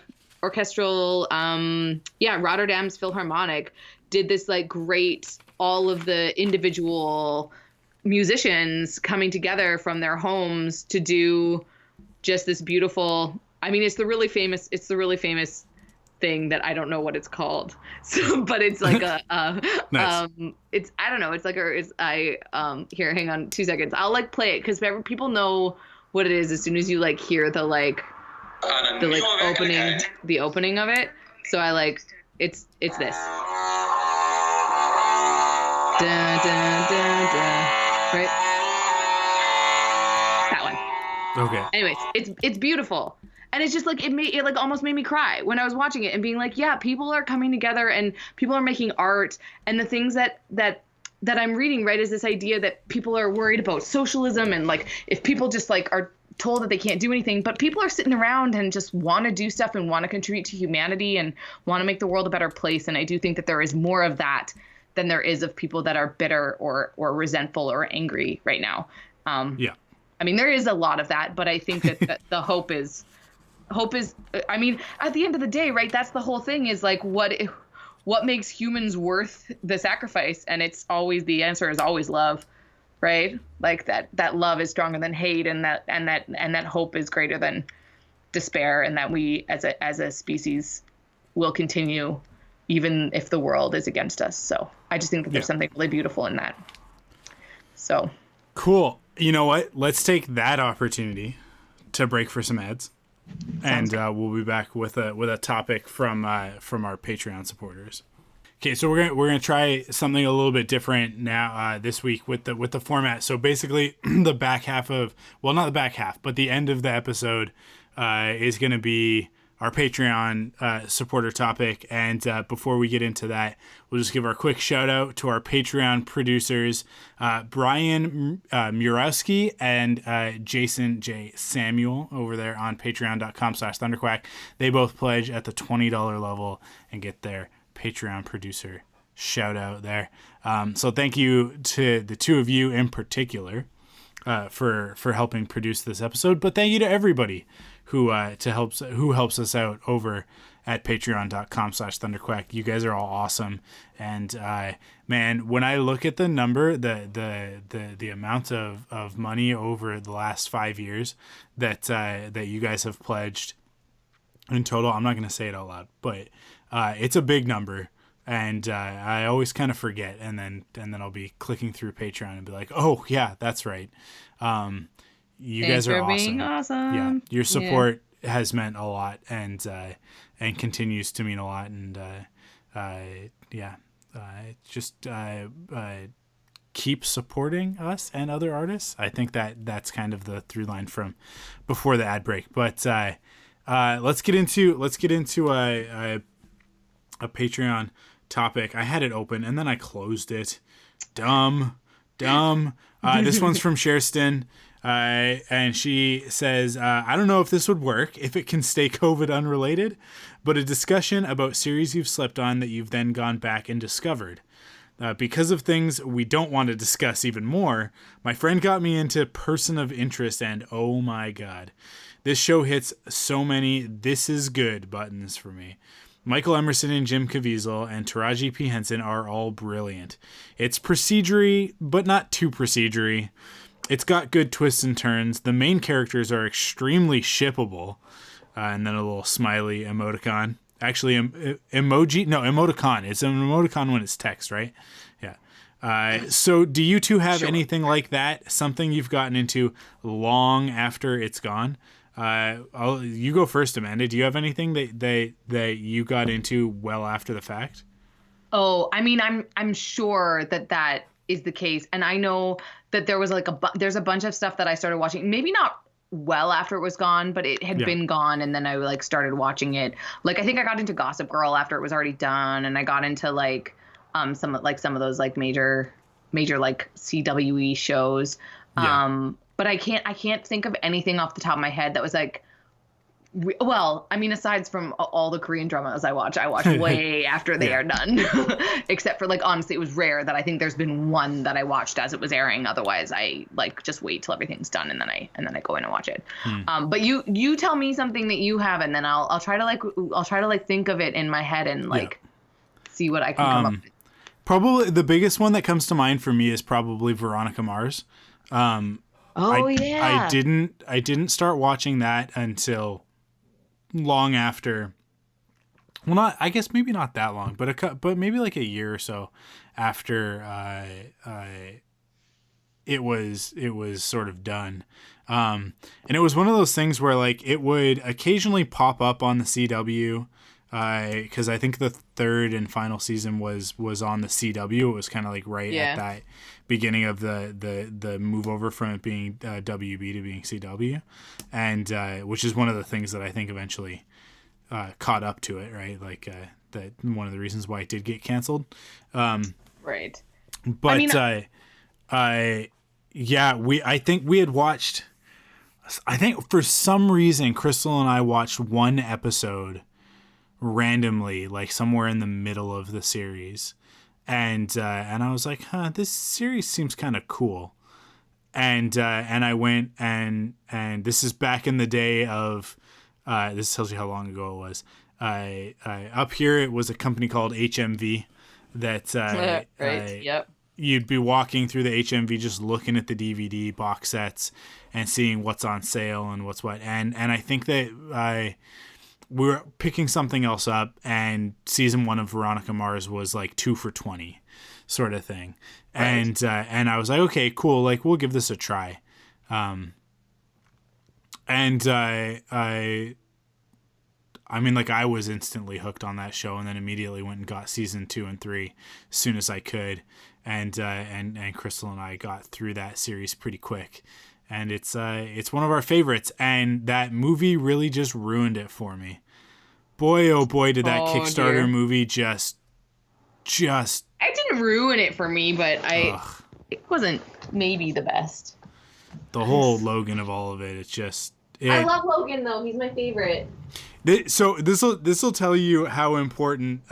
Rotterdam's Philharmonic did this like great, all of the individual musicians coming together from their homes to do just this beautiful, I mean, it's the really famous thing that I don't know what it's called. So, but it's like nice. It's, I don't know. It's like, here, hang on 2 seconds. I'll like play it, because people know what it is as soon as you like hear the opening of it. So I like, it's this. Dun, dun, dun, dun. Right? That one. Okay. Anyways, it's beautiful. And it's just like, it like almost made me cry when I was watching it and being like, yeah, people are coming together and people are making art. And the things that I'm reading, right, is this idea that people are worried about socialism, and like, if people just like are told that they can't do anything, but people are sitting around and just want to do stuff and want to contribute to humanity and want to make the world a better place. And I do think that there is more of that than there is of people that are bitter or resentful or angry right now. Yeah. I mean, there is a lot of that, but I think that the hope is, I mean, at the end of the day, right, that's the whole thing, is like, what makes humans worth the sacrifice? And the answer is always love, right? Like that love is stronger than hate, and that hope is greater than despair, and that we as a species will continue even if the world is against us. So I just think that there's something really beautiful in that. So cool. You know what? Let's take that opportunity to break for some ads. And we'll be back with a topic from our Patreon supporters. Okay, so we're gonna try something a little bit different now this week with the format. So basically, the back half of, well, not the back half, but the end of the episode is gonna be our Patreon supporter topic. And before we get into that, we'll just give our quick shout out to our Patreon producers, Brian Murowski and Jason J. Samuel over there on patreon.com/thunderquack. They both pledge at the $20 level and get their Patreon producer shout out there. So thank you to the two of you in particular for helping produce this episode, but thank you to everybody who helps us out over at patreon.com/thunderquack. You guys are all awesome. And man, when I look at the number, the amount of money over the last 5 years that you guys have pledged in total, I'm not going to say it out loud, but it's a big number. And I always kind of forget, and then I'll be clicking through Patreon and be like, "Oh yeah, that's right." You Thanks guys are for awesome. being awesome. Yeah, your support has meant a lot, and continues to mean a lot. And just keep supporting us and other artists. I think that's kind of the through line from before the ad break. But let's get into a Patreon topic. I had it open and then I closed it. Dumb. This one's from Sherston. And she says, I don't know if this would work, if it can stay COVID unrelated, but a discussion about series you've slept on that you've then gone back and discovered. Because of things we don't want to discuss even more, my friend got me into Person of Interest, and oh my god, this show hits so many "this is good" buttons for me. Michael Emerson and Jim Caviezel and Taraji P. Henson are all brilliant. It's procedure-y, but not too procedure-y. It's got good twists and turns. The main characters are extremely shippable. And then a little smiley emoticon. Actually, emoji? No, emoticon. It's an emoticon when it's text, right? Yeah. So do you two have anything like that? Something you've gotten into long after it's gone? You go first, Amanda. Do you have anything that you got into well after the fact? Oh, I mean, I'm sure that is the case, and I know that there was like there's a bunch of stuff that I started watching. Maybe not well after it was gone, but it had been gone, and then I like started watching it. Like I think I got into Gossip Girl after it was already done, and I got into like some of those like major like CWE shows. Yeah. But I can't think of anything off the top of my head that was like, well, I mean, aside from all the Korean dramas I watch way after they are done, except for like, honestly, it was rare that I think there's been one that I watched as it was airing. Otherwise I like just wait till everything's done and then I go in and watch it. But you tell me something that you have, and then I'll try to think of it in my head and like see what I can come up with. Probably the biggest one that comes to mind for me is probably Veronica Mars. I didn't start watching that until long after. Well, I guess maybe not that long, but maybe like a year or so after it was sort of done. And it was one of those things where like it would occasionally pop up on the CW. Because I think the third and final season was on the CW. It was kind of like right at that beginning of the move over from it being WB to being CW, and which is one of the things that I think eventually caught up to it, right? Like that one of the reasons why it did get canceled. Right. But I think we had watched. I think for some reason Crystal and I watched one episode randomly, like somewhere in the middle of the series, and I was like, this series seems kind of cool, and I went and this is back in the day of this tells you how long ago it was. Up here it was a company called HMV that right. Yep. You'd be walking through the HMV just looking at the DVD box sets and seeing what's on sale and what's what, and I think that we were picking something else up, and season 1 of Veronica Mars was like 2 for $20 sort of thing. Right. And I was like, okay, cool. Like we'll give this a try. I mean, like I was instantly hooked on that show, and then immediately went and got season 2 and 3 as soon as I could. And Crystal and I got through that series pretty quick. And it's one of our favorites, and that movie really just ruined it for me. Boy, oh boy, did that Kickstarter movie just. It didn't ruin it for me, but it wasn't maybe the best. The whole Logan of all of it, it's just. I love Logan though; he's my favorite. So this will tell you how important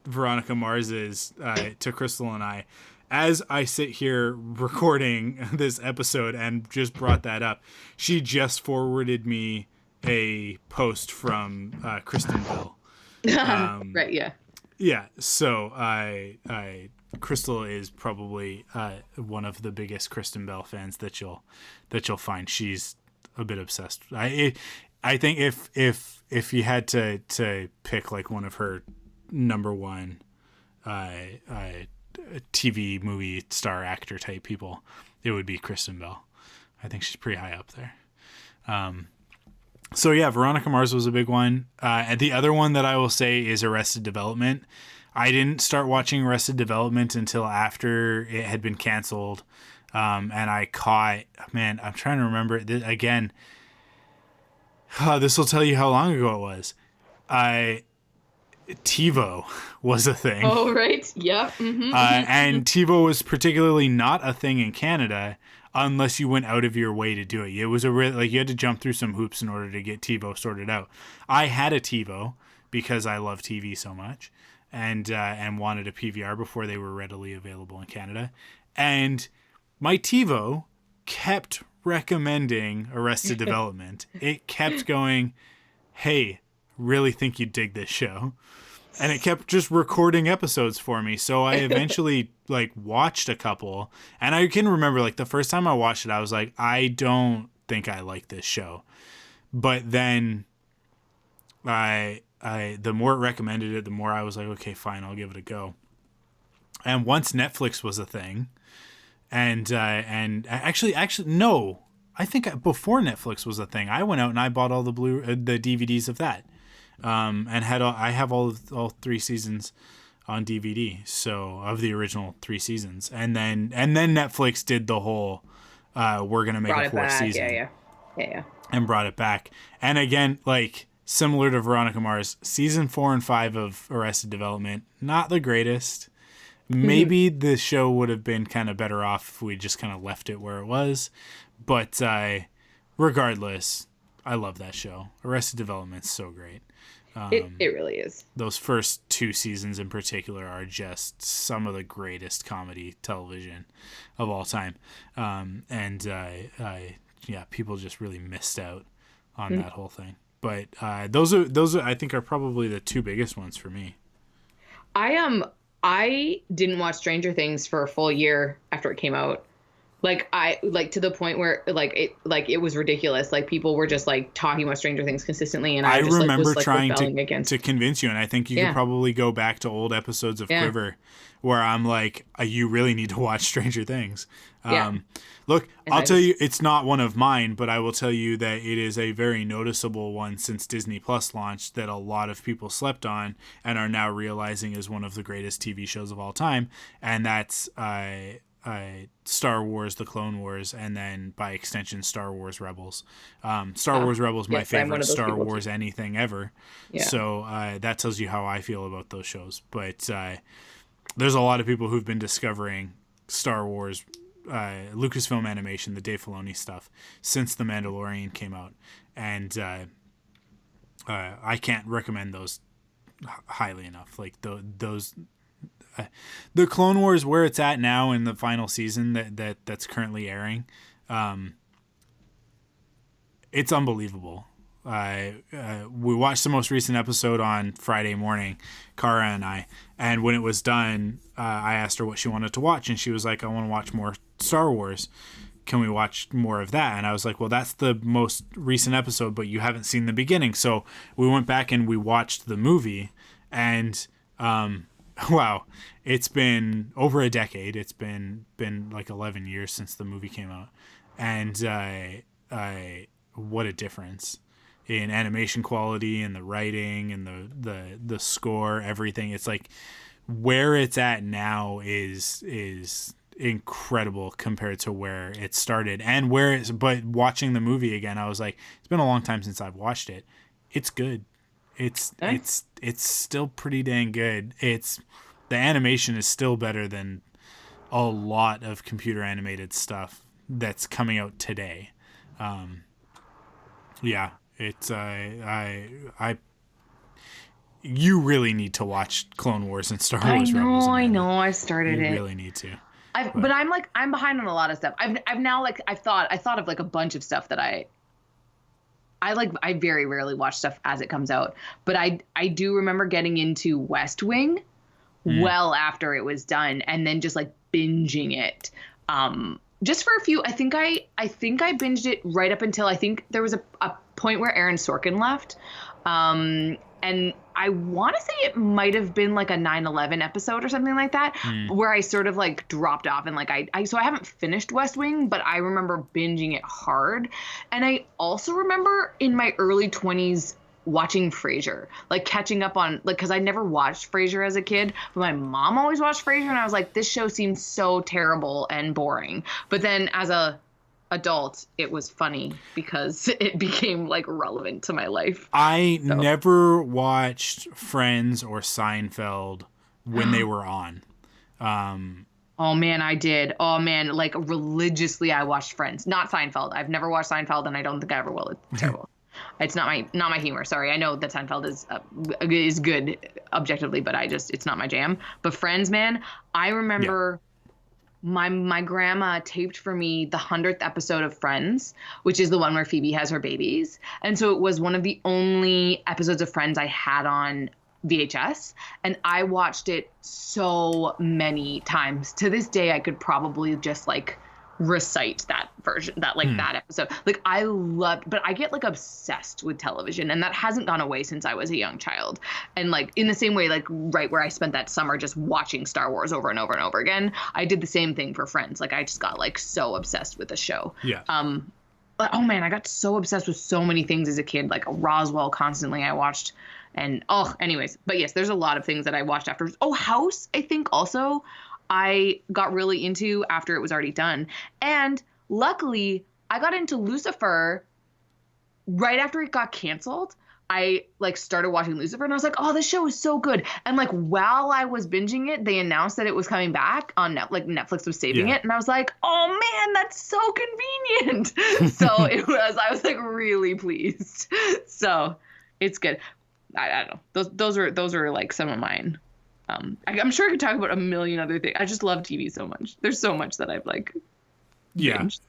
Veronica Mars is to Crystal and I. As I sit here recording this episode and just brought that up, she just forwarded me a post from Kristen Bell. Right, yeah. Yeah, so Crystal is probably one of the biggest Kristen Bell fans that you'll find. She's a bit obsessed. I think if you had to pick like one of her number one TV movie star actor type people, it would be Kristen Bell. I think she's pretty high up there. So yeah, Veronica Mars was a big one. And the other one that I will say is Arrested Development. I didn't start watching Arrested Development until after it had been canceled. And I caught, man, I'm trying to remember again. This will tell you how long ago it was. TiVo was a thing. Oh, right. Yep. Mm-hmm. And TiVo was particularly not a thing in Canada unless you went out of your way to do it. It was you had to jump through some hoops in order to get TiVo sorted out. I had a TiVo because I love TV so much and wanted a PVR before they were readily available in Canada. And my TiVo kept recommending Arrested Development. It kept going, hey, really think you'd dig this show. And it kept just recording episodes for me. So I eventually watched a couple, and I can remember the first time I watched it, I was like, I don't think I like this show. But then the more it recommended it, the more I was like, okay, fine, I'll give it a go. And once Netflix was a thing, and actually no, I think before Netflix was a thing, I went out and I bought all the DVDs of that. And I have all 3 seasons on DVD, so of the original 3 seasons, and then Netflix did the whole we're gonna make a 4th season, yeah, and brought it back. And again, similar to Veronica Mars, season 4 and 5 of Arrested Development, not the greatest. Maybe the show would have been kind of better off if we just kind of left it where it was, but regardless, I love that show. Arrested Development's so great. It really is. Those first 2 seasons in particular are just some of the greatest comedy television of all time. People just really missed out on that whole thing. But those are I think are probably the 2 biggest ones for me. I didn't watch Stranger Things for a full year after it came out. To the point where it was ridiculous. People were just talking about Stranger Things consistently, and I remember was trying to convince you, and I think you could probably go back to old episodes of Quiver where I'm like, you really need to watch Stranger Things. Look, I'll tell you, it's not one of mine, but I will tell you that it is a very noticeable one since Disney Plus launched that a lot of people slept on and are now realizing is one of the greatest TV shows of all time, and that's Star Wars, The Clone Wars, and then by extension Star Wars Rebels. Star Wars Rebels, my favorite Star Wars anything ever. Yeah. So that tells you how I feel about those shows. But there's a lot of people who've been discovering Star Wars, Lucasfilm Animation, the Dave Filoni stuff, since The Mandalorian came out. And I can't recommend those highly enough. The Clone Wars, where it's at now in the final season that's currently airing, it's unbelievable. We watched the most recent episode on Friday morning, Cara and I, and when it was done, I asked her what she wanted to watch, and she was like, I want to watch more Star Wars. Can we watch more of that? And I was like, well, that's the most recent episode, but you haven't seen the beginning. So we went back and we watched the movie, and wow, it's been over a decade. It's been 11 years since the movie came out, and what a difference in animation quality and the writing and the score, everything. It's where it's at now is incredible compared to where it started, and but watching the movie again, I was like, it's been a long time since I've watched it. It's good. It's still pretty dang good. The animation is still better than a lot of computer animated stuff that's coming out today. You really need to watch Clone Wars and Star Wars Rebels. I know. I started it. You really need to. But I'm behind on a lot of stuff. I've now I thought of a bunch of stuff that I very rarely watch stuff as it comes out, but I do remember getting into West Wing well after it was done, and then just binging it just for a few. I think I binged it right up until I think there was a point where Aaron Sorkin left, And I want to say it might have been like a 9/11 episode or something like that, where I sort of like dropped off and like so I haven't finished West Wing, but I remember binging it hard. And I also remember in my early 20s watching Frasier, like catching up on like, because I never watched Frasier as a kid, but my mom always watched Frasier, and I was like, this show seems so terrible and boring. But then as a adult, it was funny because it became like relevant to my life. I never watched Friends or Seinfeld when they were on. Oh man, I did. Oh man, like religiously I watched Friends, not Seinfeld. I've never watched Seinfeld, and I don't think I ever will. It's terrible. It's not my humor. Sorry. I know that Seinfeld is good objectively, but it's not my jam. But Friends, man, I remember my grandma taped for me the 100th episode of Friends, which is the one where Phoebe has her babies. And so it was one of the only episodes of Friends I had on VHS, and I watched it so many times. To this day, I could probably just like recite that version, that episode. Like I loved, but I get like obsessed with television, and that hasn't gone away since I was a young child. And like in the same way, like right where I spent that summer just watching Star Wars over and over and over again, I did the same thing for Friends. Like I just got like so obsessed with the show. Yeah. But oh man, I got so obsessed with so many things as a kid, like Roswell constantly I watched. And anyways, but yes, there's a lot of things that I watched afterwards. Oh, House, I think also I got really into after it was already done. And luckily, I got into Lucifer right after it got canceled. I like started watching Lucifer, and I was like, oh, this show is so good. And like while I was binging it, they announced that it was coming back on Netflix was saving it. And I was like, oh man, that's so convenient. So I was like really pleased. So it's good. I don't know. Those are like some of mine. I'm sure I could talk about a million other things. I just love TV so much. There's so much that I've like. Binged.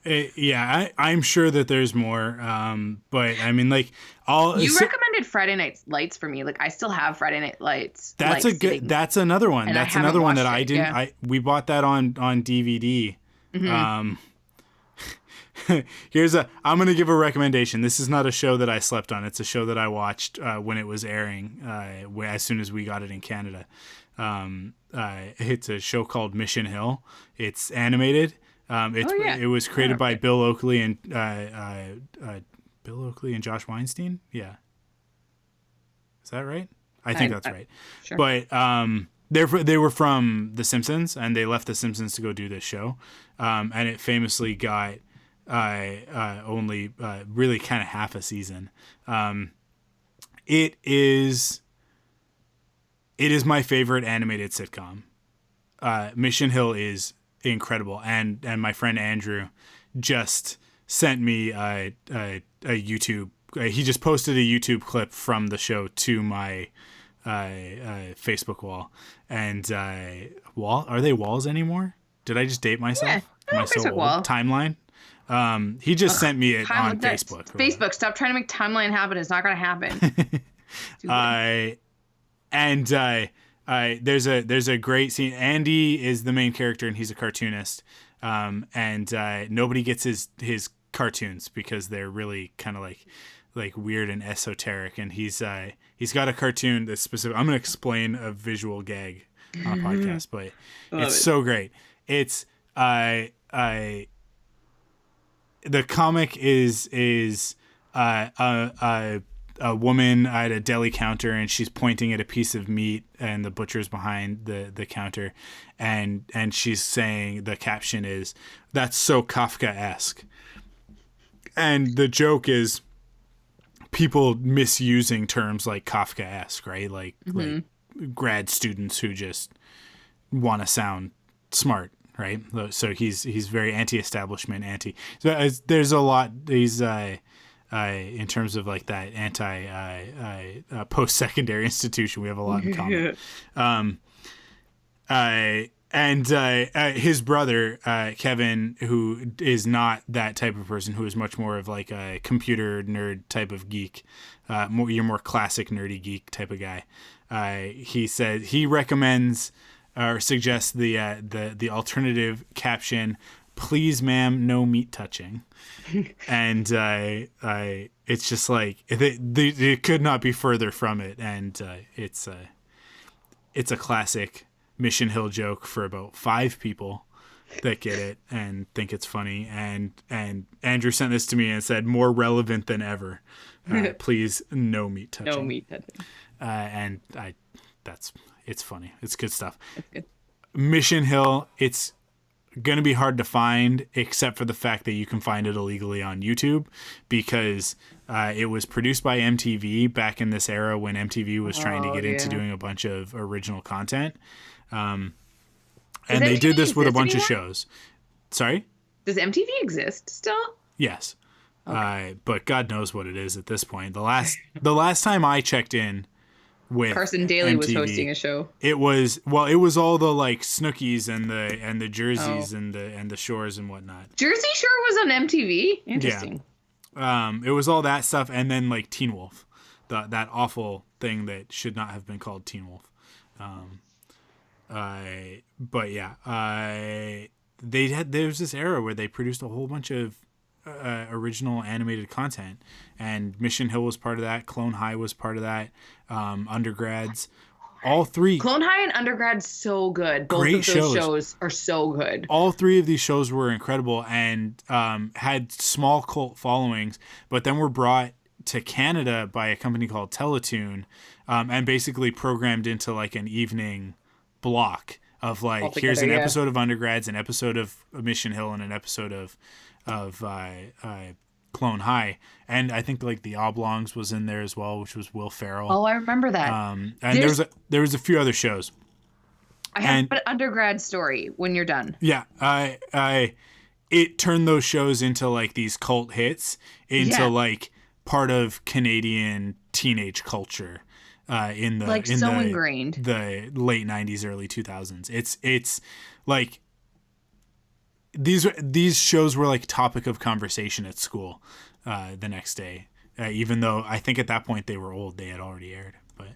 I'm sure that there's more. But I mean, like you recommended Friday Night Lights for me. Like I still have Friday Night Lights. That's That's another one. That's another one that I didn't. Yeah. We bought that on DVD. Mm-hmm. I'm going to give a recommendation. This is not a show that I slept on. It's a show that I watched when it was airing, as soon as we got it in Canada. It's a show called Mission Hill. It's animated. It was created by Bill Oakley and Josh Weinstein. Yeah. Is that right? I think that's right. Sure. But they were from The Simpsons, and they left The Simpsons to go do this show. And it famously got only really kind of half a season. It is my favorite animated sitcom. Mission Hill is incredible, and my friend Andrew just sent me a YouTube. He just posted a YouTube clip from the show to my Facebook wall. And wall, are they walls anymore? Did I just date myself? Yeah, Am I so Facebook old? wall. Timeline. He just sent me it on Facebook. Facebook, stop trying to make timeline happen. It's not going to happen. There's a great scene. Andy is the main character, and he's a cartoonist. And nobody gets his cartoons because they're really kind of like weird and esoteric. And he's got a cartoon that's specific. I'm going to explain a visual gag on a podcast, but it's so great. It's the comic is a woman at a deli counter, and she's pointing at a piece of meat, and the butcher's behind the counter, and she's saying, the caption is, "That's so Kafka-esque." And the joke is people misusing terms like Kafka-esque, right? Like grad students who just want to sound smart. Right, so he's very anti-establishment, So there's a lot. He's in terms of like that post-secondary institution, we have a lot in common. And his brother Kevin, who is not that type of person, who is much more of like a computer nerd type of geek, your more classic nerdy geek type of guy. He said he recommends or suggests the alternative caption, please, ma'am, no meat touching. And it's just like it could not be further from it. And it's a classic Mission Hill joke for about 5 people that get it and think it's funny. And Andrew sent this to me and said, more relevant than ever. Please, no meat touching. No meat touching. And it's funny. It's good stuff. That's good. Mission Hill, it's going to be hard to find, except for the fact that you can find it illegally on YouTube, because it was produced by MTV back in this era when MTV was trying to get into doing a bunch of original content. And they did this with a bunch of shows. Sorry? Does MTV exist still? Yes. Okay. But God knows what it is at this point. The last time I checked in with Carson Daly MTV, was hosting a show. It was all the like Snookies and the jerseys and the shores and whatnot. Jersey Shore was on MTV. Interesting. Yeah. It was all that stuff, and then like Teen Wolf, that awful thing that should not have been called Teen Wolf. But yeah, there's this era where they produced a whole bunch of original animated content, and Mission Hill was part of that. Clone High was part of that. Undergrads, all 3. Clone High and Undergrad, so good. Both Great of those shows are so good. All 3 of these shows were incredible and had small cult followings, but then were brought to Canada by a company called Teletoon, and basically programmed into like an evening block of like, altogether, here's an episode of Undergrads, an episode of Mission Hill, and an episode of Clone High. And I think like the Oblongs was in there as well, which was Will Ferrell. Oh, I remember that. And there was a few other shows. I have an Undergrad story when you're done. Yeah, it turned those shows into like these cult hits, into like part of Canadian teenage culture. In the like ingrained. The late 90s, early 2000s. It's like these shows were like topic of conversation at school the next day, even though I think at that point they were old. They had already aired. But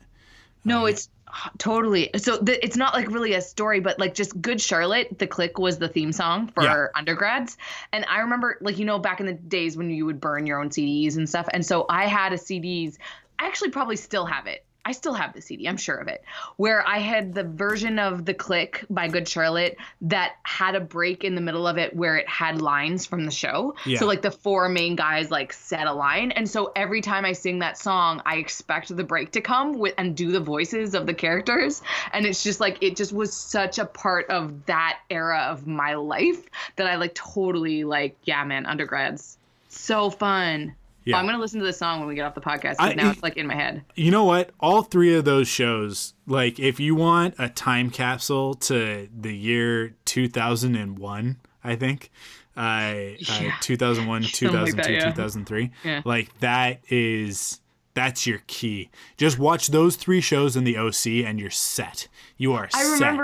no, it's totally. So it's not like really a story, but like just Good Charlotte, The Click was the theme song for Undergrads. And I remember like, back in the days when you would burn your own CDs and stuff. And so I had a CDs. I actually probably still have it. I still have the CD, I'm sure of it, where I had the version of The Click by Good Charlotte that had a break in the middle of it where it had lines from the show. Yeah. So like the 4 main guys like said a line. And so every time I sing that song, I expect the break to come and do the voices of the characters. And it's just like, it just was such a part of that era of my life that I like totally like, yeah, man, Undergrads. So fun. Yeah. I'm going to listen to this song when we get off the podcast, because now it's like in my head. You know what? All 3 of those shows, like if you want a time capsule to the year 2001, I think, 2001, 2002, 2003, like that's your key. Just watch those 3 shows in the OC and you're set. You are set.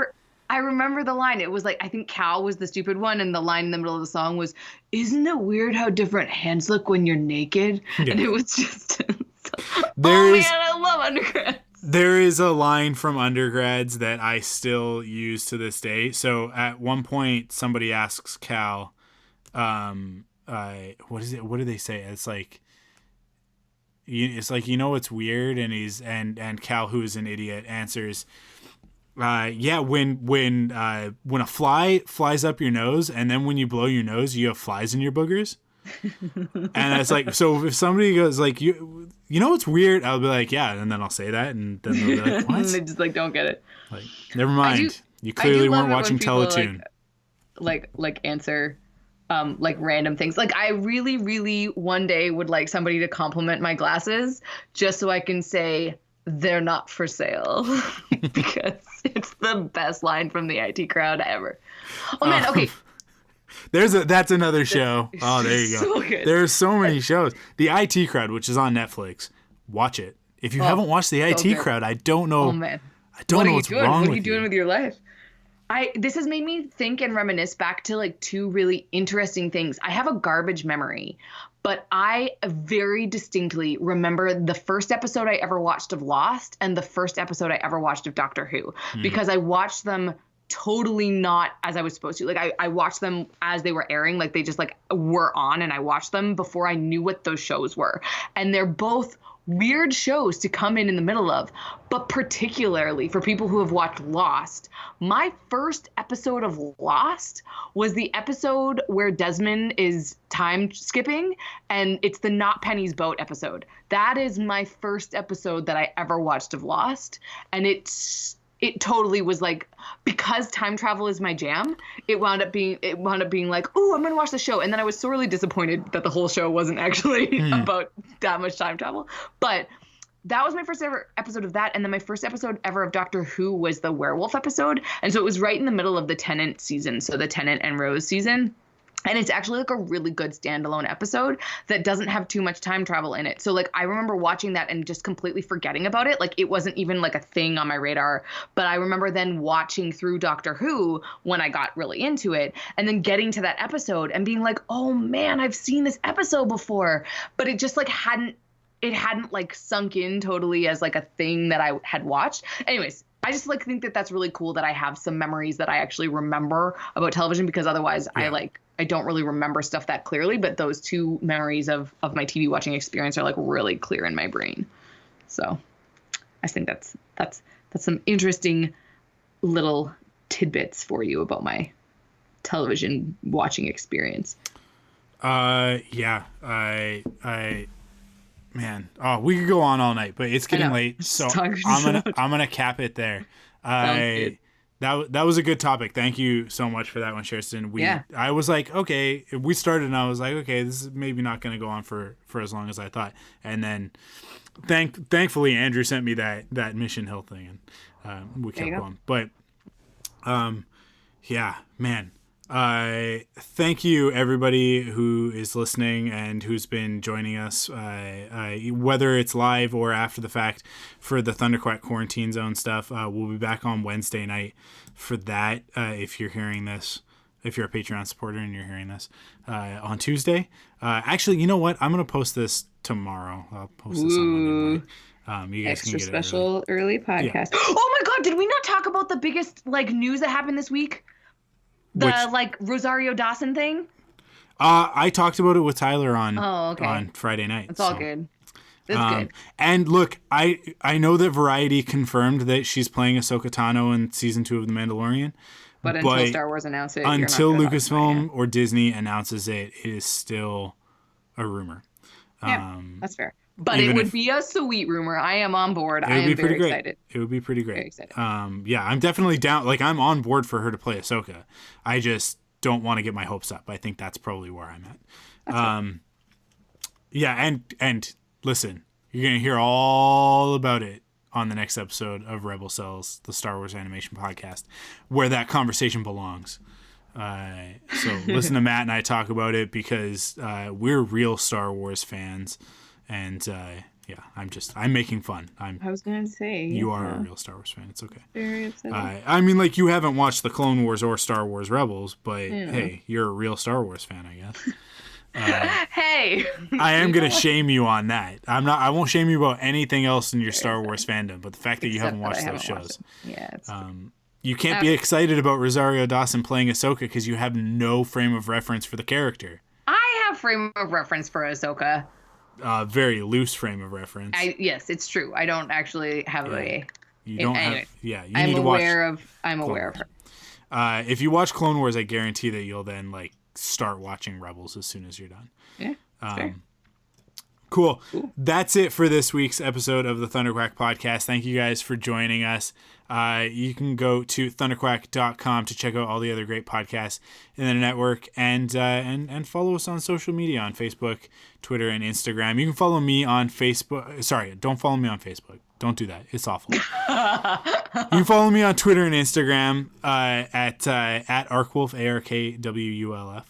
I remember the line. It was like, I think Cal was the stupid one, and the line in the middle of the song was, "Isn't it weird how different hands look when you're naked?" Yeah. And it was just, I love Undergrads. There is a line from Undergrads that I still use to this day. So at one point, somebody asks Cal, what is it? What do they say? It's like, it's weird, and Cal, who is an idiot, answers, when a fly flies up your nose, and then when you blow your nose, you have flies in your boogers. And it's like, so if somebody goes like, you know what's weird, I'll be like, yeah, and then I'll say that, and then they'll be like, what? They just like don't get it. Like, never mind. You clearly weren't watching Teletoon. Like answer like random things. Like I really, really one day would like somebody to compliment my glasses just so I can say, "They're not for sale," because it's the best line from the IT Crowd ever. Oh man, okay. That's another show. Oh, there you go. So good. There's so many shows. The IT Crowd, which is on Netflix, watch it. If you haven't watched the IT Crowd, I don't know. Oh man, I don't know what's wrong with you. What are you doing with your life? This has made me think and reminisce back to like 2 really interesting things. I have a garbage memory, but I very distinctly remember the first episode I ever watched of Lost and the first episode I ever watched of Doctor Who, because I watched them totally not as I was supposed to. Like I watched them as they were airing, like they just like were on, and I watched them before I knew what those shows were. And they're both weird shows to come in the middle of, but particularly for people who have watched Lost, my first episode of Lost was the episode where Desmond is time skipping, and it's the Not Penny's Boat episode. That is my first episode that I ever watched of Lost, and it totally was like, because time travel is my jam, it wound up being like, oh, I'm gonna watch the show. And then I was sorely disappointed that the whole show wasn't actually about that much time travel. But that was my first ever episode of that. And then my first episode ever of Doctor Who was the werewolf episode. And so it was right in the middle of the Tennant season. So the Tennant and Rose season. And it's actually like a really good standalone episode that doesn't have too much time travel in it. So like I remember watching that and just completely forgetting about it. Like it wasn't even like a thing on my radar. But I remember then watching through Doctor Who when I got really into it, and then getting to that episode and being like, oh man, I've seen this episode before. But it just like hadn't like sunk in totally as like a thing that I had watched. Anyways, I just like think that that's really cool that I have some memories that I actually remember about television, because otherwise I don't really remember stuff that clearly, but those two memories of my TV watching experience are like really clear in my brain. So I think that's some interesting little tidbits for you about my television watching experience. Yeah, man, we could go on all night, but it's getting late, so I'm gonna cap it there. That was a good topic. Thank you so much for that one, Sherston. I was like, okay, we started, and I was like, okay, this is maybe not gonna go on for as long as I thought. And then, thankfully, Andrew sent me that Mission Hill thing, and we kept going. But, yeah, man. Thank you everybody who is listening and who's been joining us, whether it's live or after the fact, for the Thunderquack Quarantine Zone stuff. We'll be back on Wednesday night for that. If you're hearing this, if you're a Patreon supporter and you're hearing this, on Tuesday. Actually, you know what? I'm going to post this tomorrow. I'll post this on Monday night. You guys extra can get special it early podcast. Yeah. Oh my God. Did we not talk about the biggest like news that happened this week? Like Rosario Dawson thing? I talked about it with Tyler on Friday night. It's all good. It's good. And look, I know that Variety confirmed that she's playing Ahsoka Tano in season 2 of The Mandalorian. But until Star Wars announces it, until Lucasfilm or Disney announces it, it is still a rumor. Yeah, that's fair. But it would be a sweet rumor. I am on board. I am very excited. It would be pretty great. Very excited. Yeah, I'm definitely down. Like, I'm on board for her to play Ahsoka. I just don't want to get my hopes up. I think that's probably where I'm at. Yeah, and listen, you're going to hear all about it on the next episode of Rebel Cells, the Star Wars animation podcast, where that conversation belongs. So listen to Matt and I talk about it, because we're real Star Wars fans. And yeah, I'm making fun. I was gonna say you are a real Star Wars fan. It's okay. Very upsetting. I mean, like, you haven't watched the Clone Wars or Star Wars Rebels, but hey, you're a real Star Wars fan, I guess. Hey, I am gonna shame you on that. I won't shame you about anything else in your Star Wars fandom, but the fact that you haven't watched those shows. It's you can't be excited about Rosario Dawson playing Ahsoka because you have no frame of reference for the character. I have frame of reference for Ahsoka. Very loose frame of reference. Yes, it's true. I don't actually have You don't have. Yeah, you I'm need to aware watch. I'm aware of her. If you watch Clone Wars, I guarantee that you'll then like start watching Rebels as soon as you're done. Yeah. Fair. Cool. That's it for this week's episode of the Thunderquack podcast. Thank you guys for joining us. You can go to thunderquack.com to check out all the other great podcasts in the network, and follow us on social media on Facebook, Twitter, and Instagram. You can follow me on Facebook. Sorry, don't follow me on Facebook. Don't do that. It's awful. You can follow me on Twitter and Instagram at Arkwolf, ARKWULF.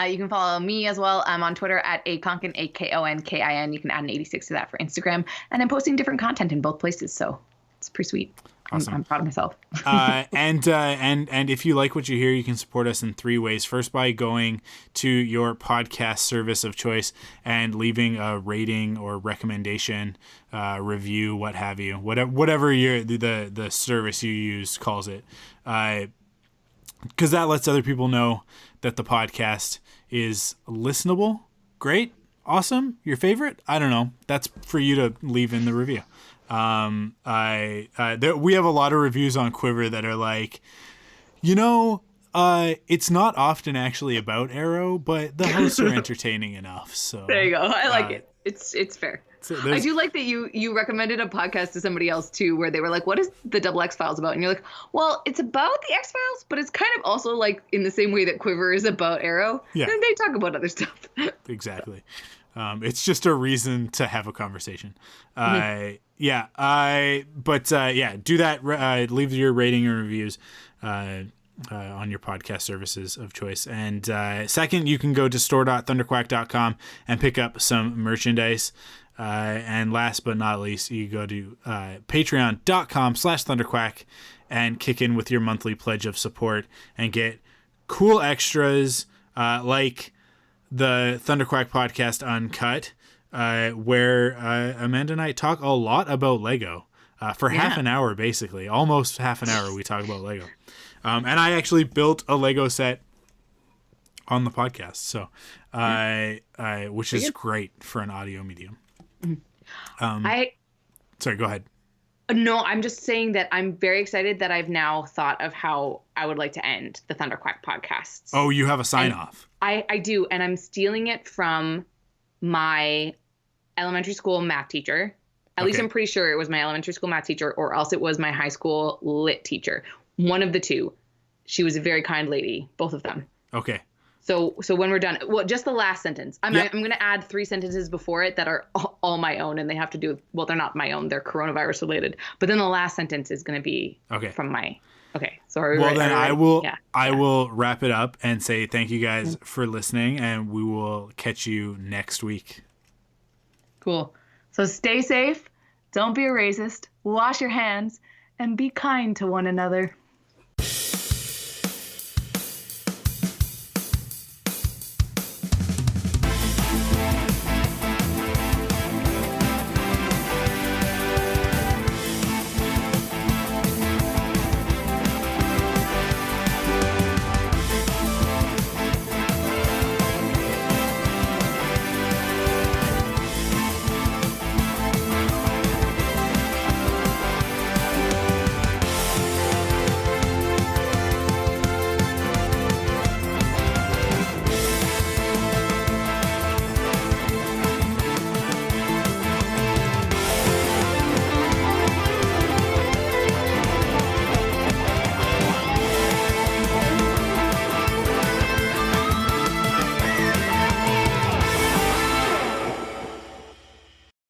You can follow me as well. I'm on Twitter at akonkin, AKONKIN. You can add an 86 to that for Instagram. And I'm posting different content in both places, so it's pretty sweet. Awesome. I'm proud of myself. And if you like what you hear, you can support us in 3 ways. First, by going to your podcast service of choice and leaving a rating or recommendation, review, what have you, whatever the service you use calls it. because that lets other people know that the podcast is listenable. Great. Awesome. Your favorite? I don't know. That's for you to leave in the review. We have a lot of reviews on Quiver that are like, it's not often actually about Arrow, but the hosts are entertaining enough. So there you go. I like it. It's fair. So I do like that you recommended a podcast to somebody else too, where they were like, "What is the Double X Files about?" And you're like, "Well, it's about the X Files, but it's kind of also like in the same way that Quiver is about Arrow." Yeah. And they talk about other stuff. Exactly. It's just a reason to have a conversation. Do that. Leave your rating and reviews on your podcast services of choice. And second, you can go to store.thunderquack.com and pick up some merchandise. And last but not least, you go to patreon.com/thunderquack and kick in with your monthly pledge of support and get cool extras like the Thunderquack podcast Uncut, where Amanda and I talk a lot about Lego for half an hour, basically. Almost half an hour we talk about Lego. And I actually built a Lego set on the podcast, so which is great for an audio medium. Sorry, go ahead. No, I'm just saying that I'm very excited that I've now thought of how I would like to end the Thunderquack podcasts. Oh, you have a sign off. I do, and I'm stealing it from my elementary school math teacher. At least I'm pretty sure it was my elementary school math teacher, or else it was my high school lit teacher. One of the two. She was a very kind lady, both of them. Okay. So when we're done, well, just the last sentence. I'm going to add 3 sentences before it that are all my own, and they have to do with, well, they're not my own. They're coronavirus related. But then the last sentence is going to be from my. Okay. Sorry. Well, then I will wrap it up and say thank you guys for listening, and we will catch you next week. Cool. So stay safe. Don't be a racist. Wash your hands and be kind to one another.